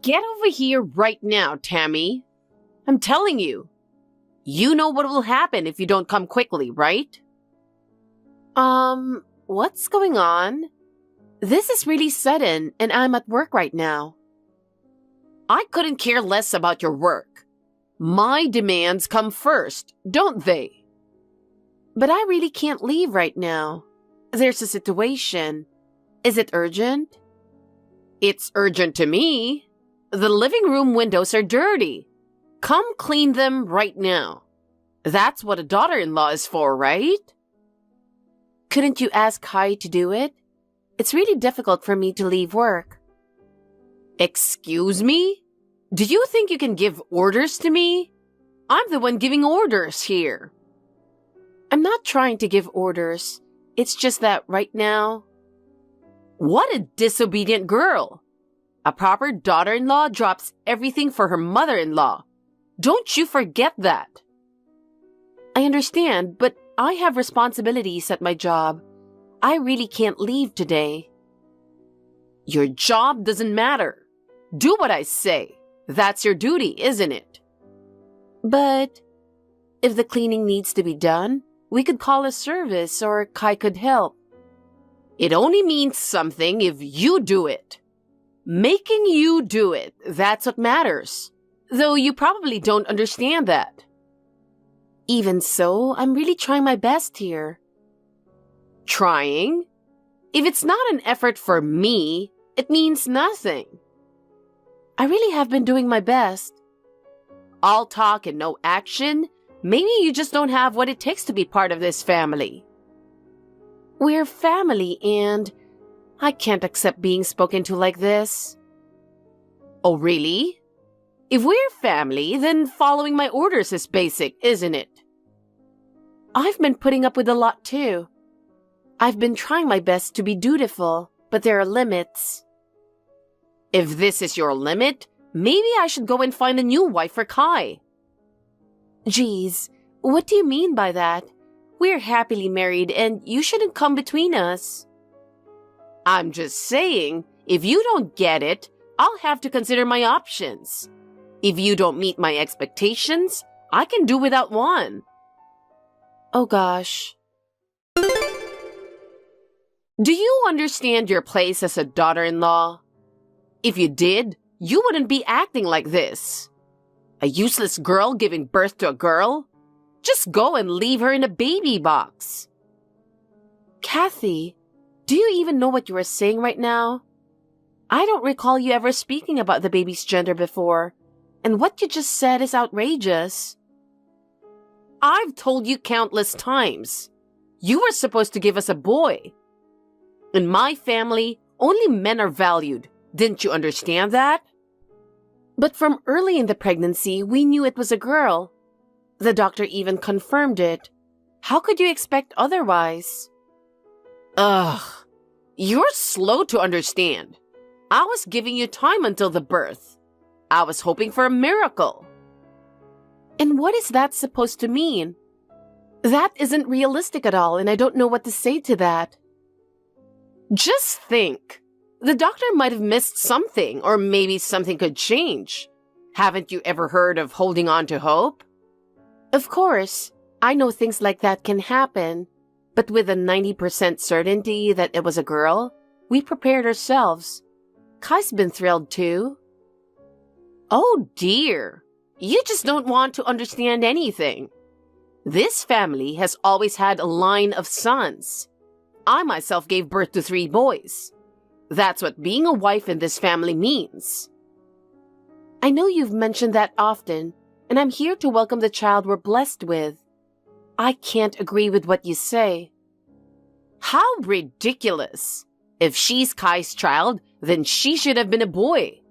Get over here right now, Tammy. I'm telling you. You know what will happen if you don't come quickly, right? What's going on? This is really sudden, and I'm at work right now. I couldn't care less about your work. My demands come first, don't they? But I really can't leave right now. There's a situation. Is it urgent? It's urgent to me. The living room windows are dirty. Come clean them right now. That's what a daughter-in-law is for, right? Couldn't you ask Kai to do it? It's really difficult for me to leave work. Excuse me? Do you think you can give orders to me? I'm the one giving orders here. I'm not trying to give orders. It's just that right now... What a disobedient girl! A proper daughter-in-law drops everything for her mother-in-law. Don't you forget that. I understand, but I have responsibilities at my job. I really can't leave today. Your job doesn't matter. Do what I say. That's your duty, isn't it? But if the cleaning needs to be done, we could call a service or Kai could help. It only means something if you do it. Making you do it, that's what matters. Though you probably don't understand that. Even so, I'm really trying my best here. Trying? If it's not an effort for me, it means nothing. I really have been doing my best. All talk and no action? Maybe you just don't have what it takes to be part of this family. We're family and I can't accept being spoken to like this. Oh, really? If we're family, then following my orders is basic, isn't it? I've been putting up with a lot too. I've been trying my best to be dutiful, but there are limits. If this is your limit, maybe I should go and find a new wife for Kai. Geez, what do you mean by that? We're happily married and you shouldn't come between us. I'm just saying, if you don't get it, I'll have to consider my options. If you don't meet my expectations, I can do without one. Oh gosh. Do you understand your place as a daughter-in-law? If you did, you wouldn't be acting like this. A useless girl giving birth to a girl? Just go and leave her in a baby box. Kathy, do you even know what you are saying right now? I don't recall you ever speaking about the baby's gender before, and what you just said is outrageous. I've told you countless times. You were supposed to give us a boy. In my family, only men are valued. Didn't you understand that? But from early in the pregnancy, we knew it was a girl. The doctor even confirmed it. How could you expect otherwise? Ugh, you're slow to understand. I was giving you time until the birth. I was hoping for a miracle. And what is that supposed to mean? That isn't realistic at all, and I don't know what to say to that. Just think. The doctor might have missed something, or maybe something could change. Haven't you ever heard of holding on to hope? Of course, I know things like that can happen, but with a 90% certainty that it was a girl, we prepared ourselves. Kai's been thrilled too. Oh dear, you just don't want to understand anything. This family has always had a line of sons. I myself gave birth to 3 boys. That's what being a wife in this family means. I know you've mentioned that often, and I'm here to welcome the child we're blessed with. I can't agree with what you say. How ridiculous! If she's Kai's child, then she should have been a boy.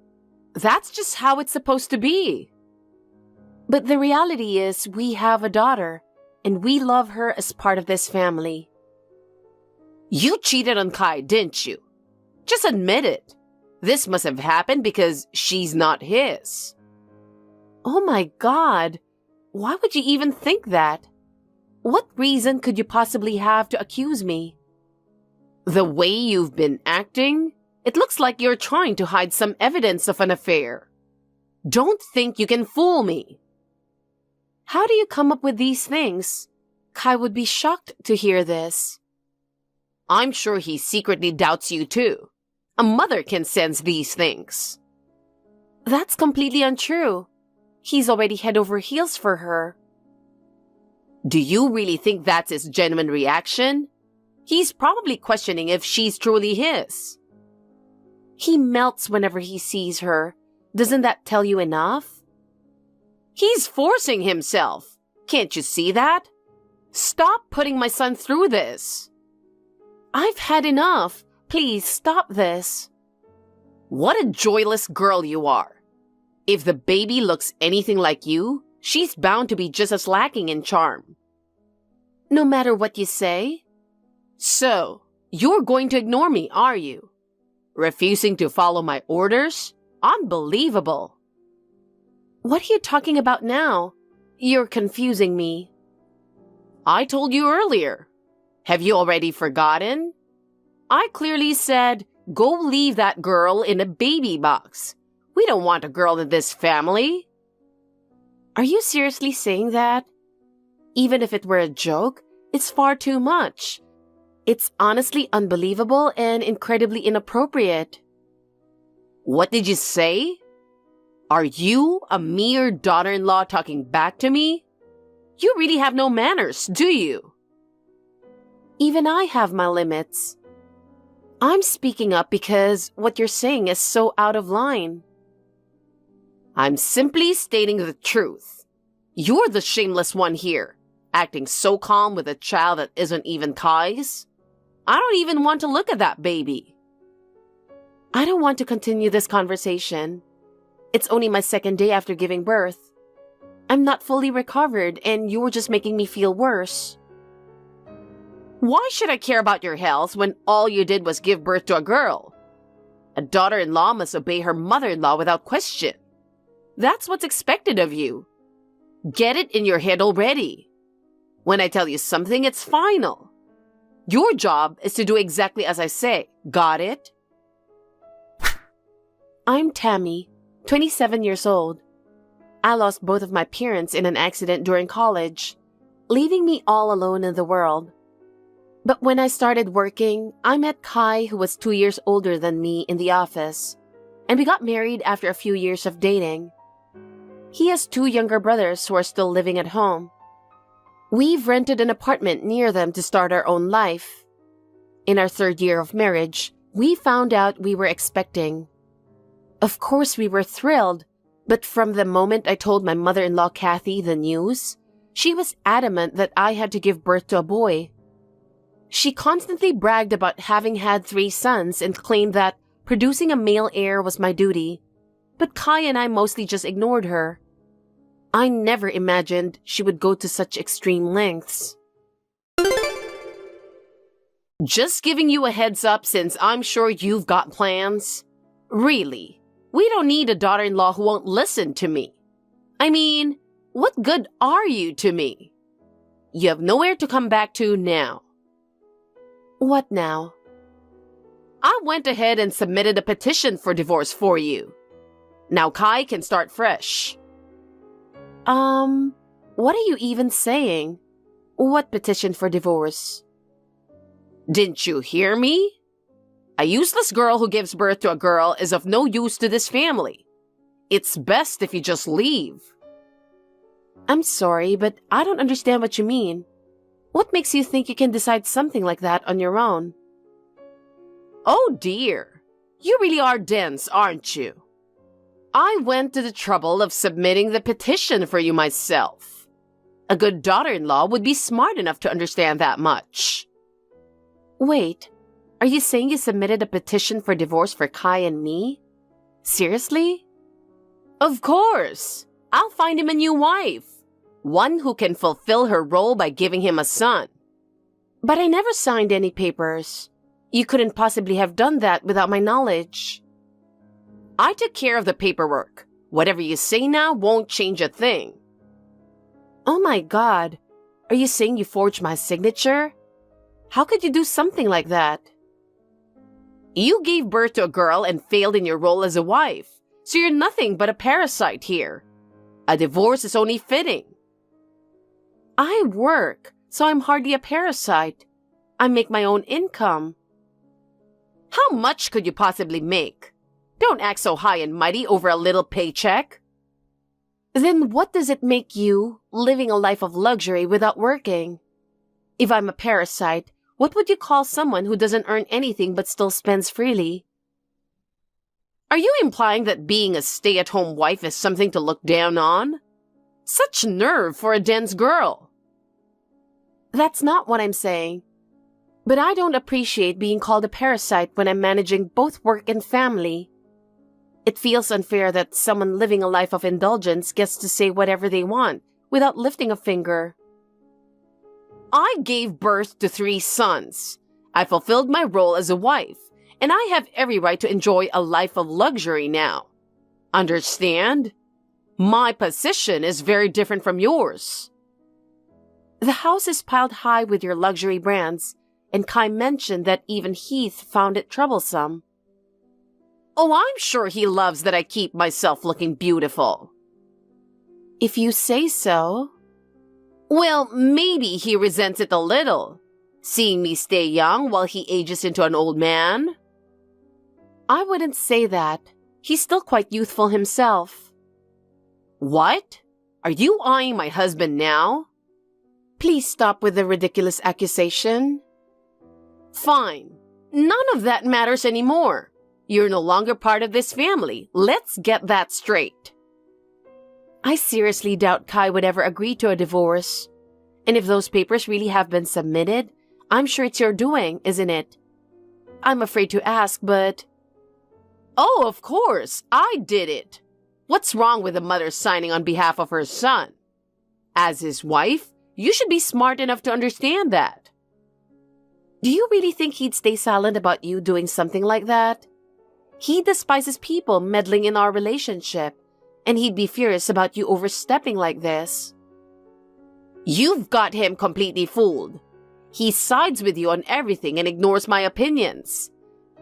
That's just how it's supposed to be. But the reality is we have a daughter, and we love her as part of this family. You cheated on Kai, didn't you? Just admit it. This must have happened because she's not his. Oh my God! Why would you even think that? What reason could you possibly have to accuse me? The way you've been acting? It looks like you're trying to hide some evidence of an affair. Don't think you can fool me. How do you come up with these things? Kai would be shocked to hear this. I'm sure he secretly doubts you too. A mother can sense these things. That's completely untrue. He's already head over heels for her. Do you really think that's his genuine reaction? He's probably questioning if she's truly his. He melts whenever he sees her. Doesn't that tell you enough? He's forcing himself. Can't you see that? Stop putting my son through this. I've had enough. Please stop this. What a joyless girl you are. If the baby looks anything like you, she's bound to be just as lacking in charm. No matter what you say? So, you're going to ignore me, are you? Refusing to follow my orders? Unbelievable. What are you talking about now? You're confusing me. I told you earlier. Have you already forgotten? I clearly said, go leave that girl in a baby box. We don't want a girl in this family. Are you seriously saying that? Even if it were a joke, it's far too much. It's honestly unbelievable and incredibly inappropriate. What did you say? Are you a mere daughter-in-law talking back to me? You really have no manners, do you? Even I have my limits. I'm speaking up because what you're saying is so out of line. I'm simply stating the truth. You're the shameless one here, acting so calm with a child that isn't even Kai's. I don't even want to look at that baby. I don't want to continue this conversation. It's only my second day after giving birth. I'm not fully recovered and you're just making me feel worse. Why should I care about your health when all you did was give birth to a girl? A daughter-in-law must obey her mother-in-law without question. That's what's expected of you. Get it in your head already. When I tell you something, it's final. Your job is to do exactly as I say. Got it? I'm Tammy, 27 years old. I lost both of my parents in an accident during college, leaving me all alone in the world. But when I started working, I met Kai, who was 2 years older than me, in the office, and we got married after a few years of dating. He has 2 younger brothers who are still living at home. We've rented an apartment near them to start our own life. In our 3rd year of marriage, we found out we were expecting. Of course, we were thrilled, but from the moment I told my mother-in-law Kathy the news, she was adamant that I had to give birth to a boy. She constantly bragged about having had 3 sons and claimed that producing a male heir was my duty, but Kai and I mostly just ignored her. I never imagined she would go to such extreme lengths. Just giving you a heads up since I'm sure you've got plans. Really, we don't need a daughter-in-law who won't listen to me. I mean, what good are you to me? You have nowhere to come back to now. What now? I went ahead and submitted a petition for divorce for you. Now Kai can start fresh. What are you even saying? What petition for divorce? Didn't you hear me? A useless girl who gives birth to a girl is of no use to this family. It's best if you just leave. I'm sorry, but I don't understand what you mean. What makes you think you can decide something like that on your own? Oh dear, you really are dense, aren't you? I went to the trouble of submitting the petition for you myself. A good daughter-in-law would be smart enough to understand that much. Wait, are you saying you submitted a petition for divorce for Kai and me? Seriously? Of course. I'll find him a new wife. One who can fulfill her role by giving him a son. But I never signed any papers. You couldn't possibly have done that without my knowledge. I took care of the paperwork. Whatever you say now won't change a thing. Oh my God. Are you saying you forged my signature? How could you do something like that? You gave birth to a girl and failed in your role as a wife, so you're nothing but a parasite here. A divorce is only fitting. I work, so I'm hardly a parasite. I make my own income. How much could you possibly make? Don't act so high and mighty over a little paycheck. Then what does it make you, living a life of luxury without working? If I'm a parasite, what would you call someone who doesn't earn anything but still spends freely? Are you implying that being a stay-at-home wife is something to look down on? Such nerve for a dense girl. That's not what I'm saying. But I don't appreciate being called a parasite when I'm managing both work and family. It feels unfair that someone living a life of indulgence gets to say whatever they want without lifting a finger. I gave birth to 3 sons. I fulfilled my role as a wife, and I have every right to enjoy a life of luxury now. Understand? My position is very different from yours. The house is piled high with your luxury brands, and Kai mentioned that even Heath found it troublesome. Oh, I'm sure he loves that I keep myself looking beautiful. If you say so. Well, maybe he resents it a little, seeing me stay young while he ages into an old man. I wouldn't say that. He's still quite youthful himself. What? Are you eyeing my husband now? Please stop with the ridiculous accusation. Fine. None of that matters anymore. You're no longer part of this family. Let's get that straight. I seriously doubt Kai would ever agree to a divorce. And if those papers really have been submitted, I'm sure it's your doing, isn't it? I'm afraid to ask, but... Oh, of course, I did it. What's wrong with a mother signing on behalf of her son? As his wife, you should be smart enough to understand that. Do you really think he'd stay silent about you doing something like that? He despises people meddling in our relationship, and he'd be furious about you overstepping like this. You've got him completely fooled. He sides with you on everything and ignores my opinions.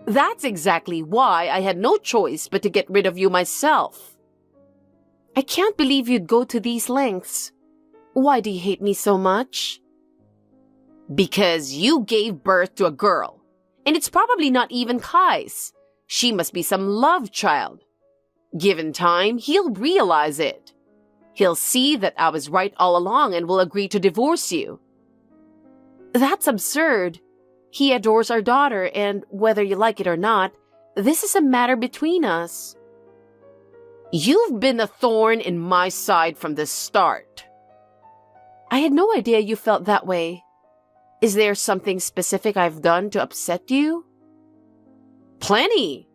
That's exactly why I had no choice but to get rid of you myself. I can't believe you'd go to these lengths. Why do you hate me so much? Because you gave birth to a girl, and it's probably not even Kai's. She must be some love child. Given time, he'll realize it. He'll see that I was right all along and will agree to divorce you. That's absurd. He adores our daughter, and whether you like it or not, this is a matter between us. You've been a thorn in my side from the start. I had no idea you felt that way. Is there something specific I've done to upset you? Plenty.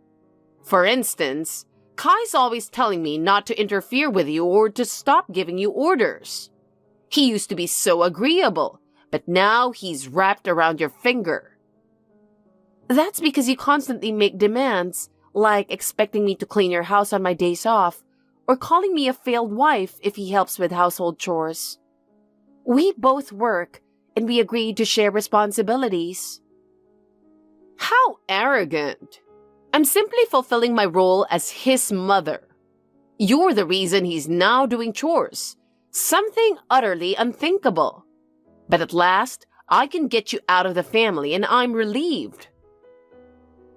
For instance, Kai's always telling me not to interfere with you or to stop giving you orders. He used to be so agreeable, but now he's wrapped around your finger. That's because you constantly make demands, like expecting me to clean your house on my days off, or calling me a failed wife if he helps with household chores. We both work, and we agreed to share responsibilities. How arrogant! I'm simply fulfilling my role as his mother. You're the reason he's now doing chores, something utterly unthinkable. But at last, I can get you out of the family, and I'm relieved.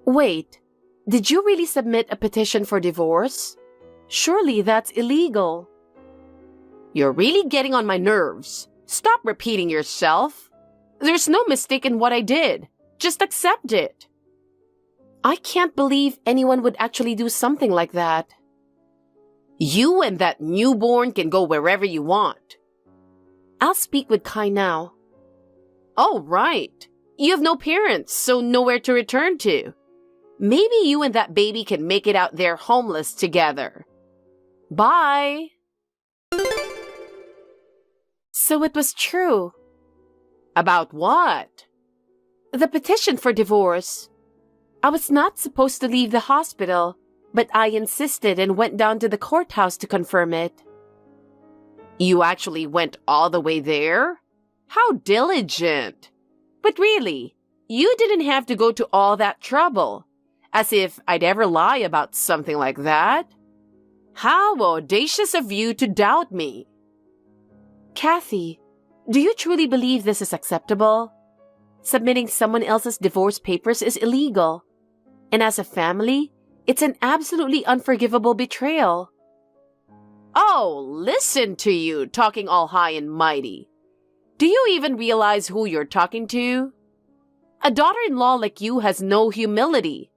Wait, did you really submit a petition for divorce? Surely that's illegal. You're really getting on my nerves. Stop repeating yourself. There's no mistake in what I did. Just accept it. I can't believe anyone would actually do something like that. You and that newborn can go wherever you want. I'll speak with Kai now. Oh, right. You have no parents, so nowhere to return to. Maybe you and that baby can make it out there homeless together. Bye. So it was true. About what? The petition for divorce. I was not supposed to leave the hospital, but I insisted and went down to the courthouse to confirm it. You actually went all the way there? How diligent! But really, you didn't have to go to all that trouble. As if I'd ever lie about something like that. How audacious of you to doubt me. Kathy, do you truly believe this is acceptable? Submitting someone else's divorce papers is illegal. And as a family, it's an absolutely unforgivable betrayal. Oh, listen to you, talking all high and mighty. Do you even realize who you're talking to? A daughter-in-law like you has no humility.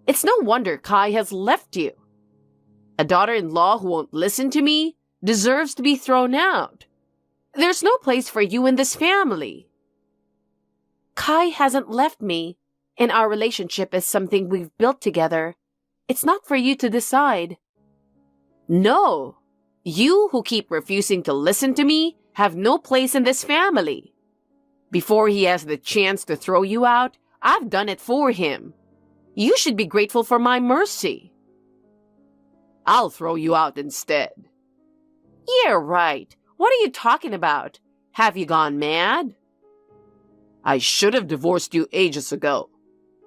It's no wonder Kai has left you. A daughter-in-law who won't listen to me deserves to be thrown out. There's no place for you in this family. Kai hasn't left me, and our relationship is something we've built together. It's not for you to decide. No, you who keep refusing to listen to me have no place in this family. Before he has the chance to throw you out, I've done it for him. You should be grateful for my mercy. I'll throw you out instead. Yeah, right. What are you talking about? Have you gone mad? I should have divorced you ages ago.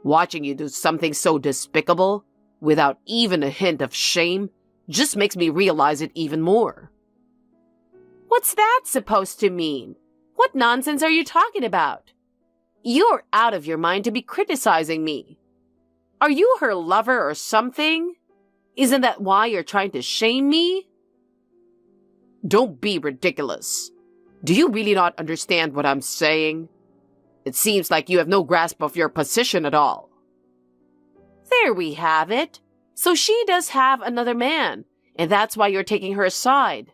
Watching you do something so despicable, without even a hint of shame, just makes me realize it even more. What's that supposed to mean? What nonsense are you talking about? You're out of your mind to be criticizing me. Are you her lover or something? Isn't that why you're trying to shame me? Don't be ridiculous. Do you really not understand what I'm saying? It seems like you have no grasp of your position at all. There we have it. So she does have another man, and that's why you're taking her side.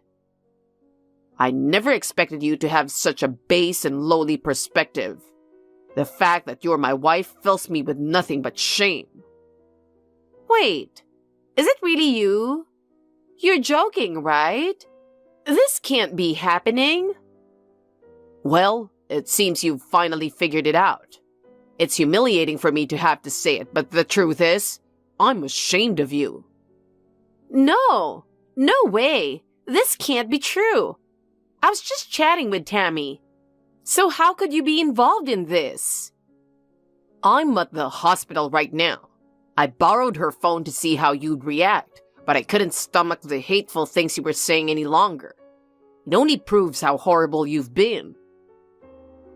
I never expected you to have such a base and lowly perspective. The fact that you're my wife fills me with nothing but shame. Wait, is it really you? You're joking, right? This can't be happening. Well, it seems you've finally figured it out. It's humiliating for me to have to say it, but the truth is, I'm ashamed of you. No way. This can't be true. I was just chatting with Tammy. So how could you be involved in this? I'm at the hospital right now. I borrowed her phone to see how you'd react, but I couldn't stomach the hateful things you were saying any longer. It only proves how horrible you've been.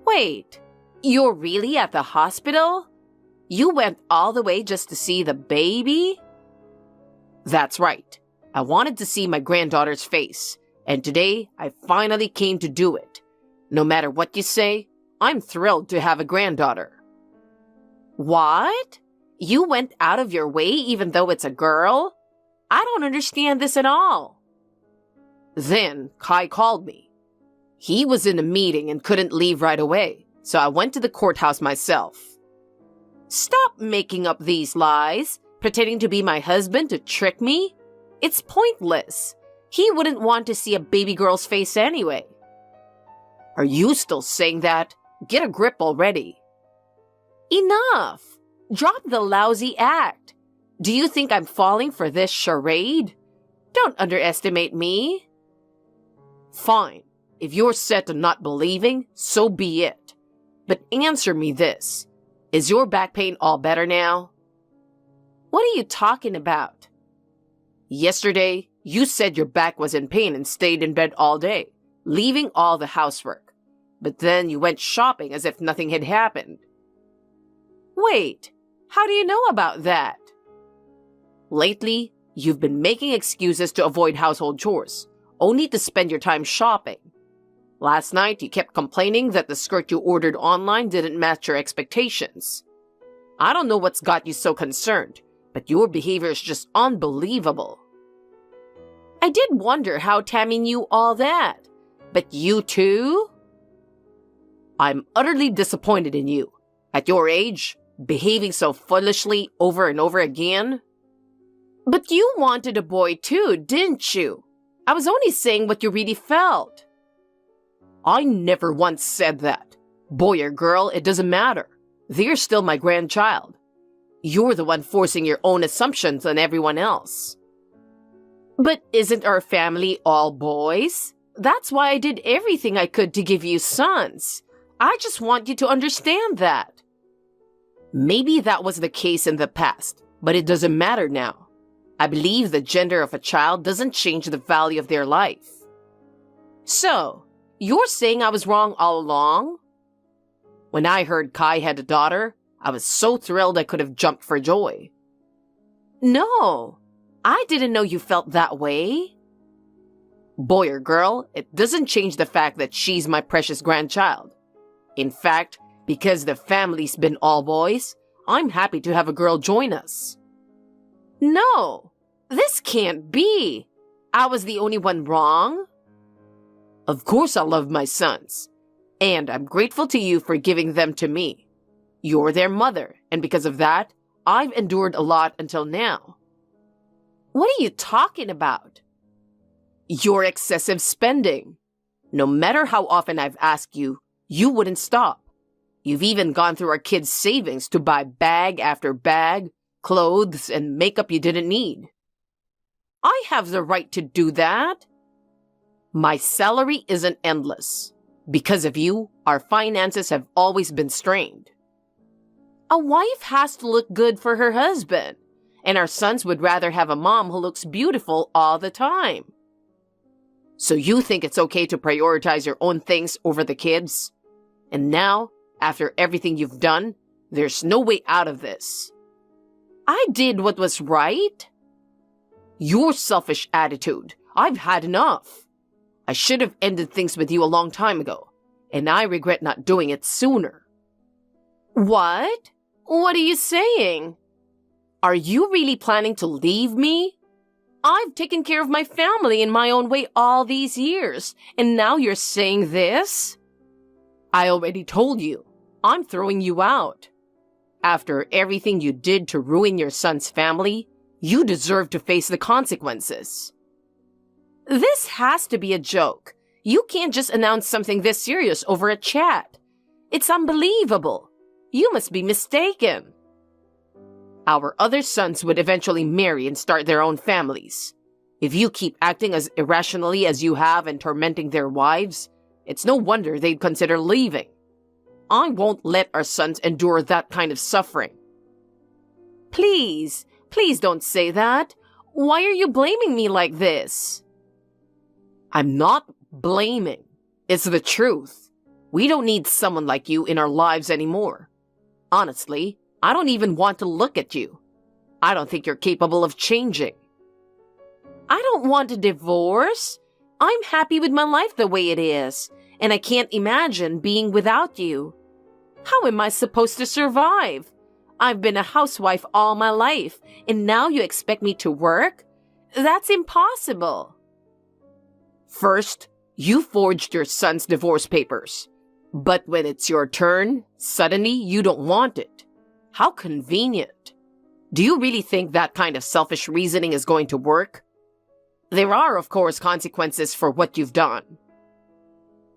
Wait, you're really at the hospital? You went all the way just to see the baby? That's right. I wanted to see my granddaughter's face, and today I finally came to do it. No matter what you say, I'm thrilled to have a granddaughter. What? You went out of your way even though it's a girl? I don't understand this at all. Then Kai called me. He was in a meeting and couldn't leave right away, so I went to the courthouse myself. Stop making up these lies, pretending to be my husband to trick me. It's pointless. He wouldn't want to see a baby girl's face anyway. Are you still saying that? Get a grip already. Enough! Drop the lousy act. Do you think I'm falling for this charade? Don't underestimate me. Fine. If you're set on not believing, so be it. But answer me this. Is your back pain all better now? What are you talking about? Yesterday, you said your back was in pain and stayed in bed all day, leaving all the housework. But then you went shopping as if nothing had happened. Wait, how do you know about that? Lately, you've been making excuses to avoid household chores, only to spend your time shopping. Last night, you kept complaining that the skirt you ordered online didn't match your expectations. I don't know what's got you so concerned, but your behavior is just unbelievable. I did wonder how Tammy knew all that, but you too? I'm utterly disappointed in you. At your age, behaving so foolishly over and over again. But you wanted a boy too, didn't you? I was only saying what you really felt. I never once said that. Boy or girl, it doesn't matter. They're still my grandchild. You're the one forcing your own assumptions on everyone else. But isn't our family all boys? That's why I did everything I could to give you sons. I just want you to understand that. Maybe that was the case in the past, But it doesn't matter now. I believe the gender of a child doesn't change the value of their life. So, you're saying I was wrong all along? When I heard Kai had a daughter, I was so thrilled I could have jumped for joy. No, I didn't know you felt that way. Boy or girl, it doesn't change the fact that she's my precious grandchild. In fact, because the family's been all boys, I'm happy to have a girl join us. No, this can't be. I was the only one wrong. Of course I love my sons, and I'm grateful to you for giving them to me. You're their mother, and because of that, I've endured a lot until now. What are you talking about? Your excessive spending. No matter how often I've asked you, you wouldn't stop. You've even gone through our kids' savings to buy bag after bag, clothes, and makeup you didn't need. I have the right to do that. My salary isn't endless. Because of you, our finances have always been strained. A wife has to look good for her husband, and our sons would rather have a mom who looks beautiful all the time. So you think it's okay to prioritize your own things over the kids? And now, after everything you've done, there's no way out of this. I did what was right. Your selfish attitude. I've had enough. I should have ended things with you a long time ago, and I regret not doing it sooner. What? What are you saying? Are you really planning to leave me? I've taken care of my family in my own way all these years, and now you're saying this? I already told you. I'm throwing you out. After everything you did to ruin your son's family, you deserve to face the consequences. This has to be a joke. You can't just announce something this serious over a chat. It's unbelievable. You must be mistaken. Our other sons would eventually marry and start their own families. If you keep acting as irrationally as you have and tormenting their wives, it's no wonder they'd consider leaving. I won't let our sons endure that kind of suffering. Please don't say that. Why are you blaming me like this? I'm not blaming. It's the truth. We don't need someone like you in our lives anymore. Honestly, I don't even want to look at you. I don't think you're capable of changing. I don't want a divorce. I'm happy with my life the way it is, and I can't imagine being without you. How am I supposed to survive? I've been a housewife all my life, and now you expect me to work? That's impossible. First, you forged your son's divorce papers. But when it's your turn, suddenly you don't want it. How convenient. Do you really think that kind of selfish reasoning is going to work? There are, of course, consequences for what you've done.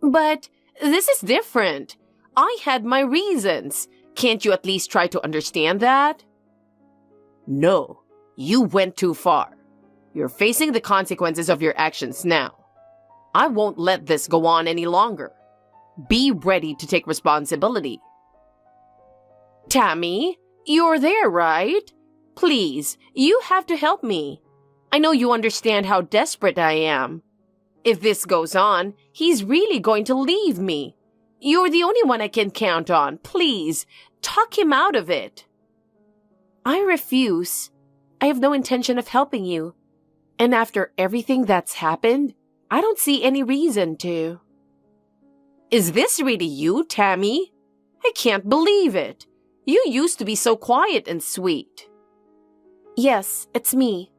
But this is different. I had my reasons. Can't you at least try to understand that? No, you went too far. You're facing the consequences of your actions now. I won't let this go on any longer. Be ready to take responsibility. Tammy, you're there, right? Please, you have to help me. I know you understand how desperate I am. If this goes on, he's really going to leave me. You're the only one I can count on. Please, talk him out of it. I refuse. I have no intention of helping you. And after everything that's happened, I don't see any reason to. Is this really you, Tammy? I can't believe it. You used to be so quiet and sweet. Yes, it's me.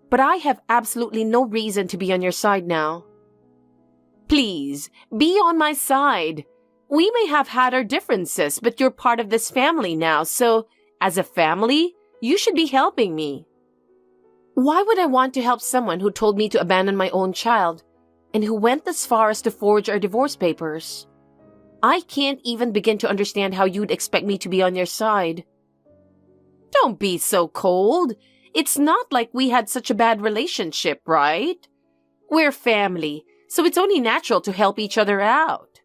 But I have absolutely no reason to be on your side now. Please, be on my side. We may have had our differences, but you're part of this family now, so as a family, you should be helping me. Why would I want to help someone who told me to abandon my own child and who went as far as to forge our divorce papers? I can't even begin to understand how you'd expect me to be on your side. Don't be so cold. It's not like we had such a bad relationship, right? We're family, so it's only natural to help each other out.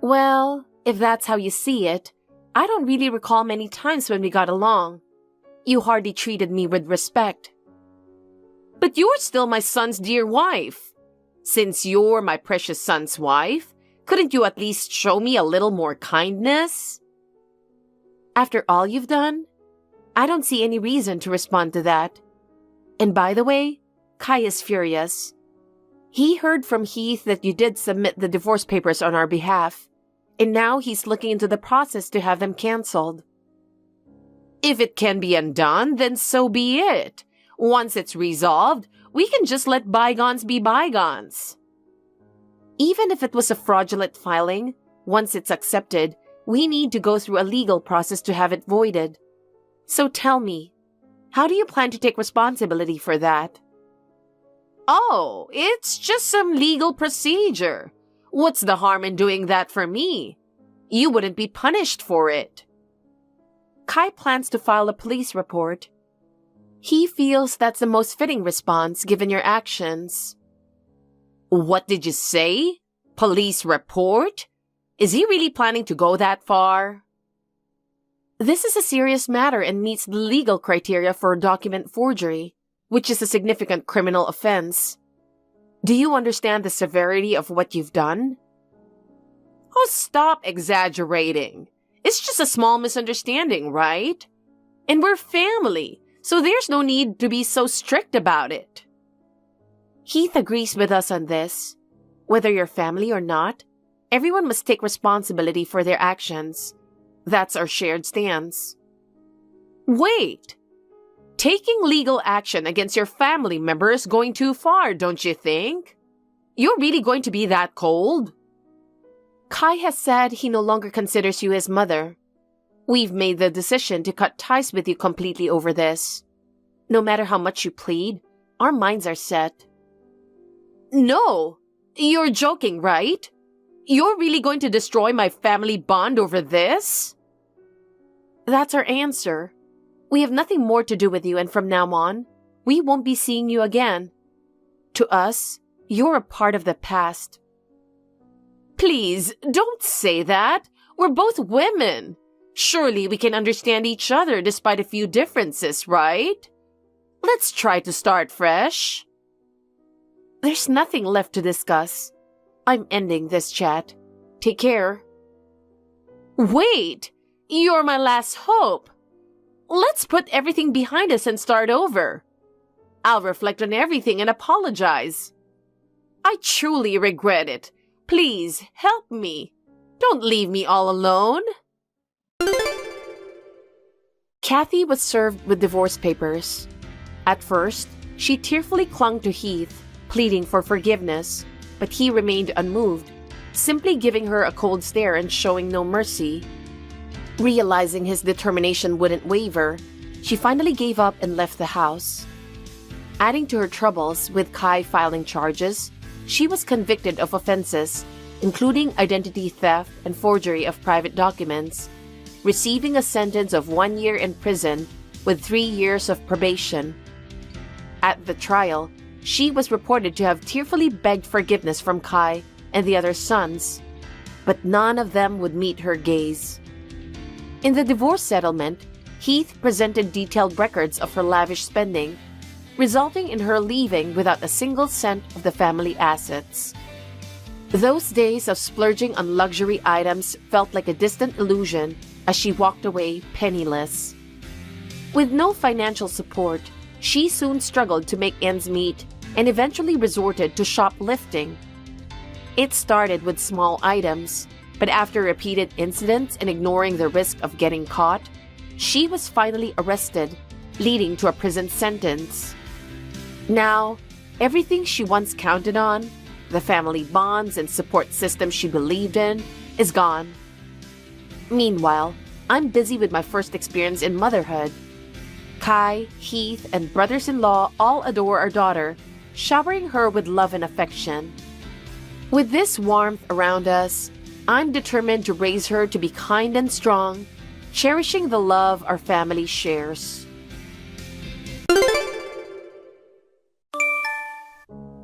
Well, if that's how you see it, I don't really recall many times when we got along. You hardly treated me with respect. But you're still my son's dear wife. Since you're my precious son's wife, couldn't you at least show me a little more kindness? After all you've done, I don't see any reason to respond to that. And by the way, Kai is furious. He heard from Heath that you did submit the divorce papers on our behalf, and now he's looking into the process to have them canceled. If it can be undone, then so be it. Once it's resolved, we can just let bygones be bygones. Even if it was a fraudulent filing, once it's accepted, we need to go through a legal process to have it voided. So tell me, how do you plan to take responsibility for that? Oh, it's just some legal procedure. What's the harm in doing that for me? You wouldn't be punished for it. Kai plans to file a police report. He feels that's the most fitting response given your actions. What did you say? Police report? Is he really planning to go that far? This is a serious matter and meets the legal criteria for document forgery, which is a significant criminal offense. Do you understand the severity of what you've done? Oh, stop exaggerating. It's just a small misunderstanding, right? And we're family, so there's no need to be so strict about it. Heath agrees with us on this. Whether you're family or not, everyone must take responsibility for their actions. That's our shared stance. Wait! Taking legal action against your family member is going too far, don't you think? You're really going to be that cold? Kai has said he no longer considers you his mother. We've made the decision to cut ties with you completely over this. No matter how much you plead, our minds are set. No! You're joking, right? You're really going to destroy my family bond over this? That's our answer. We have nothing more to do with you, and from now on, we won't be seeing you again. To us, you're a part of the past. Please, don't say that. We're both women. Surely we can understand each other despite a few differences, right? Let's try to start fresh. There's nothing left to discuss. I'm ending this chat. Take care. Wait! You're my last hope. Let's put everything behind us and start over. I'll reflect on everything and apologize. I truly regret it. Please, help me. Don't leave me all alone. Kathy was served with divorce papers. At first, she tearfully clung to Heath, pleading for forgiveness, but he remained unmoved, simply giving her a cold stare and showing no mercy. Realizing his determination wouldn't waver, she finally gave up and left the house. Adding to her troubles with Kai filing charges, she was convicted of offenses, including identity theft and forgery of private documents, receiving a sentence of 1 year in prison with 3 years of probation. At the trial, she was reported to have tearfully begged forgiveness from Kai and the other sons, but none of them would meet her gaze. In the divorce settlement, Heath presented detailed records of her lavish spending, resulting in her leaving without a single cent of the family assets. Those days of splurging on luxury items felt like a distant illusion as she walked away penniless. With no financial support, she soon struggled to make ends meet and eventually resorted to shoplifting. It started with small items, but after repeated incidents and ignoring the risk of getting caught, she was finally arrested, leading to a prison sentence. Now, everything she once counted on, the family bonds and support system she believed in, is gone. Meanwhile, I'm busy with my first experience in motherhood. Kai, Heath, and brothers-in-law all adore our daughter, showering her with love and affection. With this warmth around us, I'm determined to raise her to be kind and strong, cherishing the love our family shares.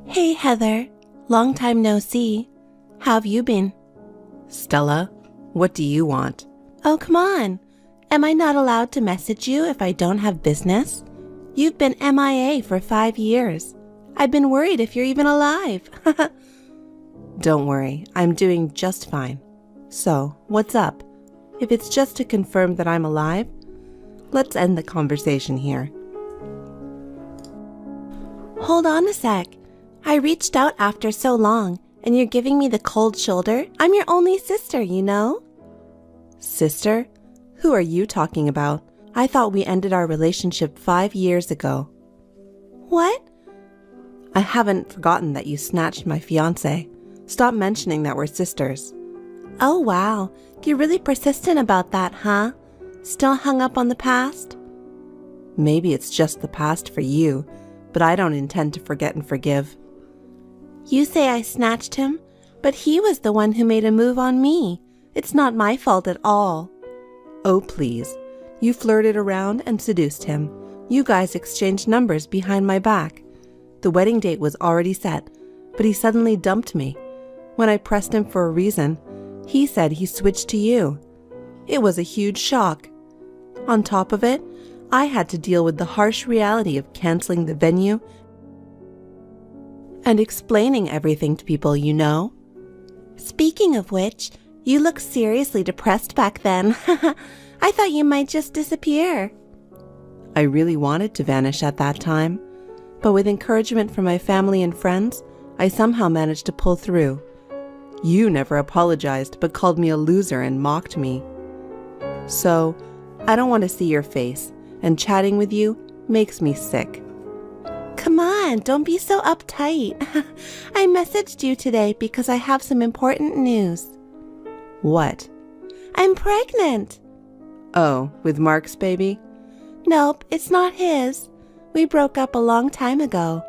Hey Heather, long time no see. How have you been? Stella, what do you want? Oh, come on. Am I not allowed to message you if I don't have business? You've been MIA for 5 years. I've been worried if you're even alive. Don't worry, I'm doing just fine. So, what's up? If it's just to confirm that I'm alive, let's end the conversation here. Hold on a sec. I reached out after so long, and you're giving me the cold shoulder? I'm your only sister, you know? Sister? Who are you talking about? I thought we ended our relationship 5 years ago. What? I haven't forgotten that you snatched my fiancé. Stop mentioning that we're sisters. Oh wow, you're really persistent about that, huh? Still hung up on the past? Maybe it's just the past for you, but I don't intend to forget and forgive. You say I snatched him, but he was the one who made a move on me. It's not my fault at all. Oh please, you flirted around and seduced him. You guys exchanged numbers behind my back. The wedding date was already set, but he suddenly dumped me. When I pressed him for a reason, he said he switched to you. It was a huge shock. On top of it, I had to deal with the harsh reality of canceling the venue and explaining everything to people you know. Speaking of which, you looked seriously depressed back then. I thought you might just disappear. I really wanted to vanish at that time, but with encouragement from my family and friends, I somehow managed to pull through. You never apologized but called me a loser and mocked me. So, I don't want to see your face, and chatting with you makes me sick. Come on, don't be so uptight. I messaged you today because I have some important news. What? I'm pregnant. Oh, with Mark's baby? Nope, it's not his. We broke up a long time ago.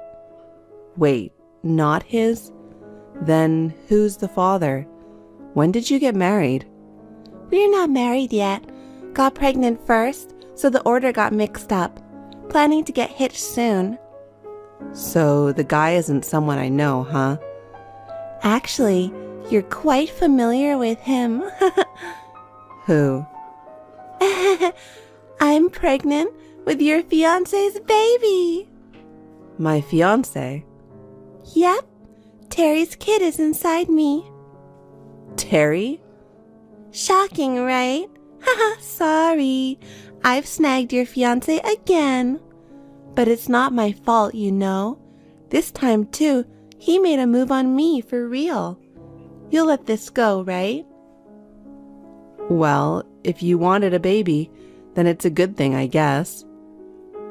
Wait, not his? Then who's the father? When did you get married? We're not married yet. Got pregnant first, so the order got mixed up. Planning to get hitched soon. So the guy isn't someone I know, huh? Actually, you're quite familiar with him. Who? I'm pregnant with your fiancé's baby. My fiancé? Yep. Terry's kid is inside me. Terry? Shocking, right? Haha, sorry. I've snagged your fiancé again. But it's not my fault, you know. This time, too, he made a move on me for real. You'll let this go, right? Well, if you wanted a baby, then it's a good thing, I guess.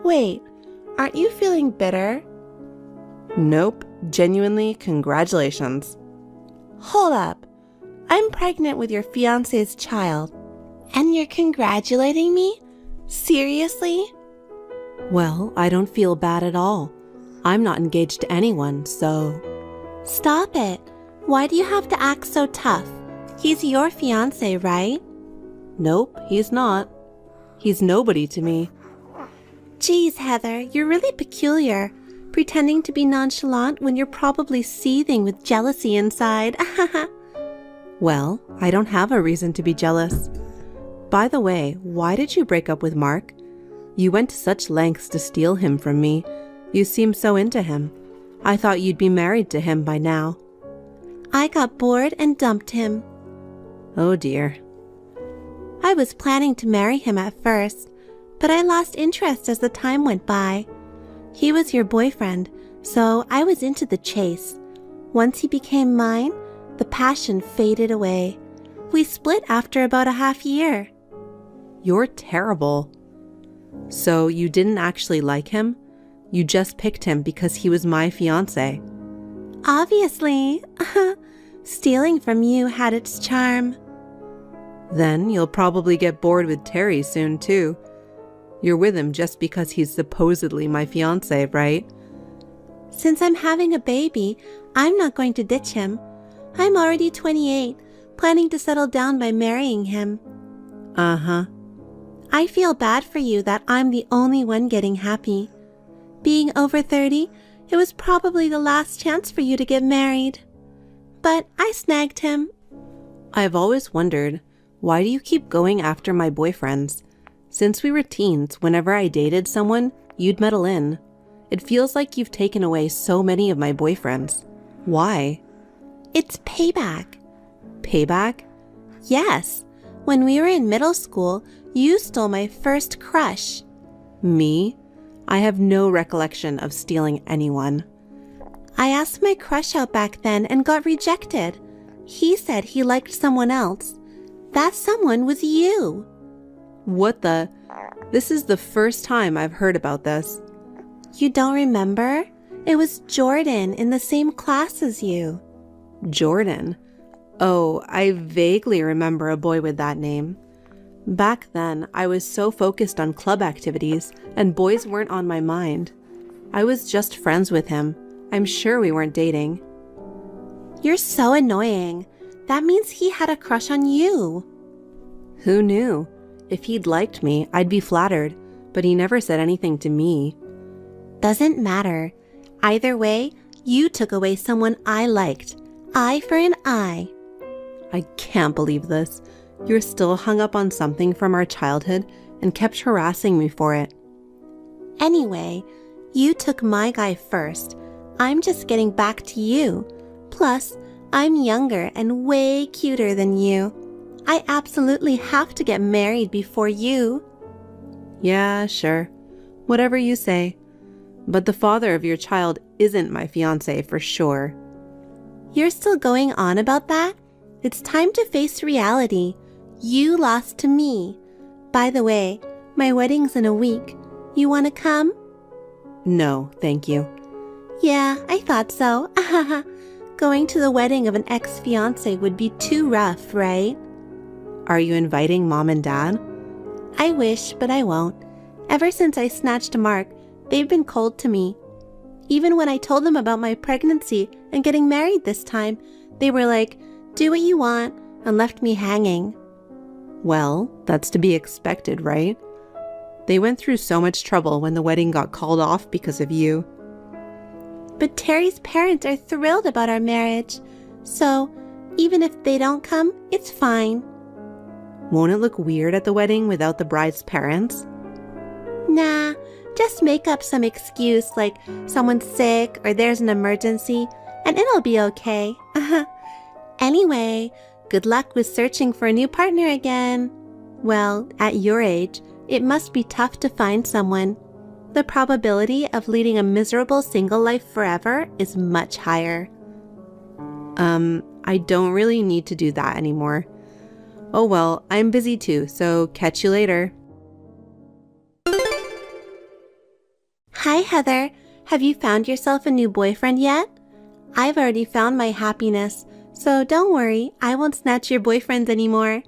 Wait, aren't you feeling bitter? Nope, genuinely, congratulations. Hold up. I'm pregnant with your fiancé's child. And you're congratulating me? Seriously? Well, I don't feel bad at all. I'm not engaged to anyone, so... Stop it. Why do you have to act so tough? He's your fiancé, right? Nope, he's not. He's nobody to me. Geez, Heather, you're really peculiar. Pretending to be nonchalant when you're probably seething with jealousy inside. Well, I don't have a reason to be jealous. By the way, why did you break up with Mark? You went to such lengths to steal him from me. You seem so into him. I thought you'd be married to him by now. I got bored and dumped him. Oh dear. I was planning to marry him at first, but I lost interest as the time went by. He was your boyfriend, so I was into the chase. Once he became mine, the passion faded away. We split after about a half year. You're terrible. So you didn't actually like him? You just picked him because he was my fiancé. Obviously. Stealing from you had its charm. Then you'll probably get bored with Terry soon, too. You're with him just because he's supposedly my fiancé, right? Since I'm having a baby, I'm not going to ditch him. I'm already 28, planning to settle down by marrying him. Uh-huh. I feel bad for you that I'm the only one getting happy. Being over 30, it was probably the last chance for you to get married. But I snagged him. I've always wondered, why do you keep going after my boyfriends? Since we were teens, whenever I dated someone, you'd meddle in. It feels like you've taken away so many of my boyfriends. Why? It's payback. Payback? Yes. When we were in middle school, you stole my first crush. Me? I have no recollection of stealing anyone. I asked my crush out back then and got rejected. He said he liked someone else. That someone was you. What the? This is the first time I've heard about this. You don't remember? It was Jordan in the same class as you. Jordan? Oh, I vaguely remember a boy with that name. Back then, I was so focused on club activities, and boys weren't on my mind. I was just friends with him. I'm sure we weren't dating. You're so annoying. That means he had a crush on you. Who knew? If he'd liked me, I'd be flattered, but he never said anything to me. Doesn't matter. Either way, you took away someone I liked. Eye for an eye. I can't believe this. You're still hung up on something from our childhood and kept harassing me for it. Anyway, you took my guy first. I'm just getting back to you. Plus, I'm younger and way cuter than you. I absolutely have to get married before you. Yeah, sure. Whatever you say. But the father of your child isn't my fiancé for sure. You're still going on about that? It's time to face reality. You lost to me. By the way, my wedding's in a week. You want to come? No, thank you. Yeah, I thought so. Going to the wedding of an ex-fiancé would be too rough, right? Are you inviting mom and dad? I wish, but I won't. Ever since I snatched Mark, they've been cold to me. Even when I told them about my pregnancy and getting married this time, they were like, do what you want, and left me hanging. Well, that's to be expected, right? They went through so much trouble when the wedding got called off because of you. But Terry's parents are thrilled about our marriage, so even if they don't come, it's fine. Won't it look weird at the wedding without the bride's parents? Nah, just make up some excuse like someone's sick or there's an emergency, and it'll be okay. Anyway, good luck with searching for a new partner again. Well, at your age, it must be tough to find someone. The probability of leading a miserable single life forever is much higher. I don't really need to do that anymore. Oh well, I'm busy too, so catch you later. Hi, Heather. Have you found yourself a new boyfriend yet? I've already found my happiness, so don't worry, I won't snatch your boyfriends anymore.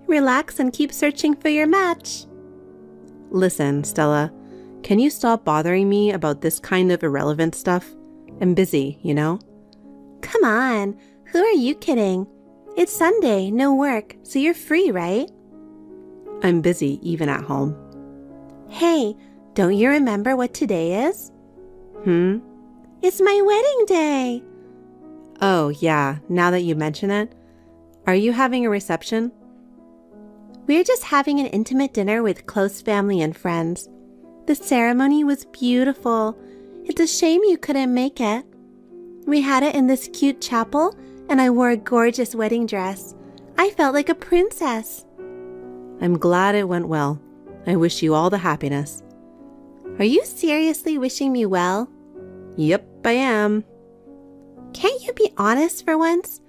Relax and keep searching for your match. Listen, Stella, can you stop bothering me about this kind of irrelevant stuff? I'm busy, you know? Come on, who are you kidding? It's Sunday, no work, so you're free, right? I'm busy even at home. Hey, don't you remember what today is? It's my wedding day. Oh, yeah, now that you mention it. Are you having a reception? We're just having an intimate dinner with close family and friends. The ceremony was beautiful. It's a shame you couldn't make it. We had it in this cute chapel, and I wore a gorgeous wedding dress. I felt like a princess. I'm glad it went well. I wish you all the happiness. Are you seriously wishing me well? Yep, I am. Can't you be honest for once?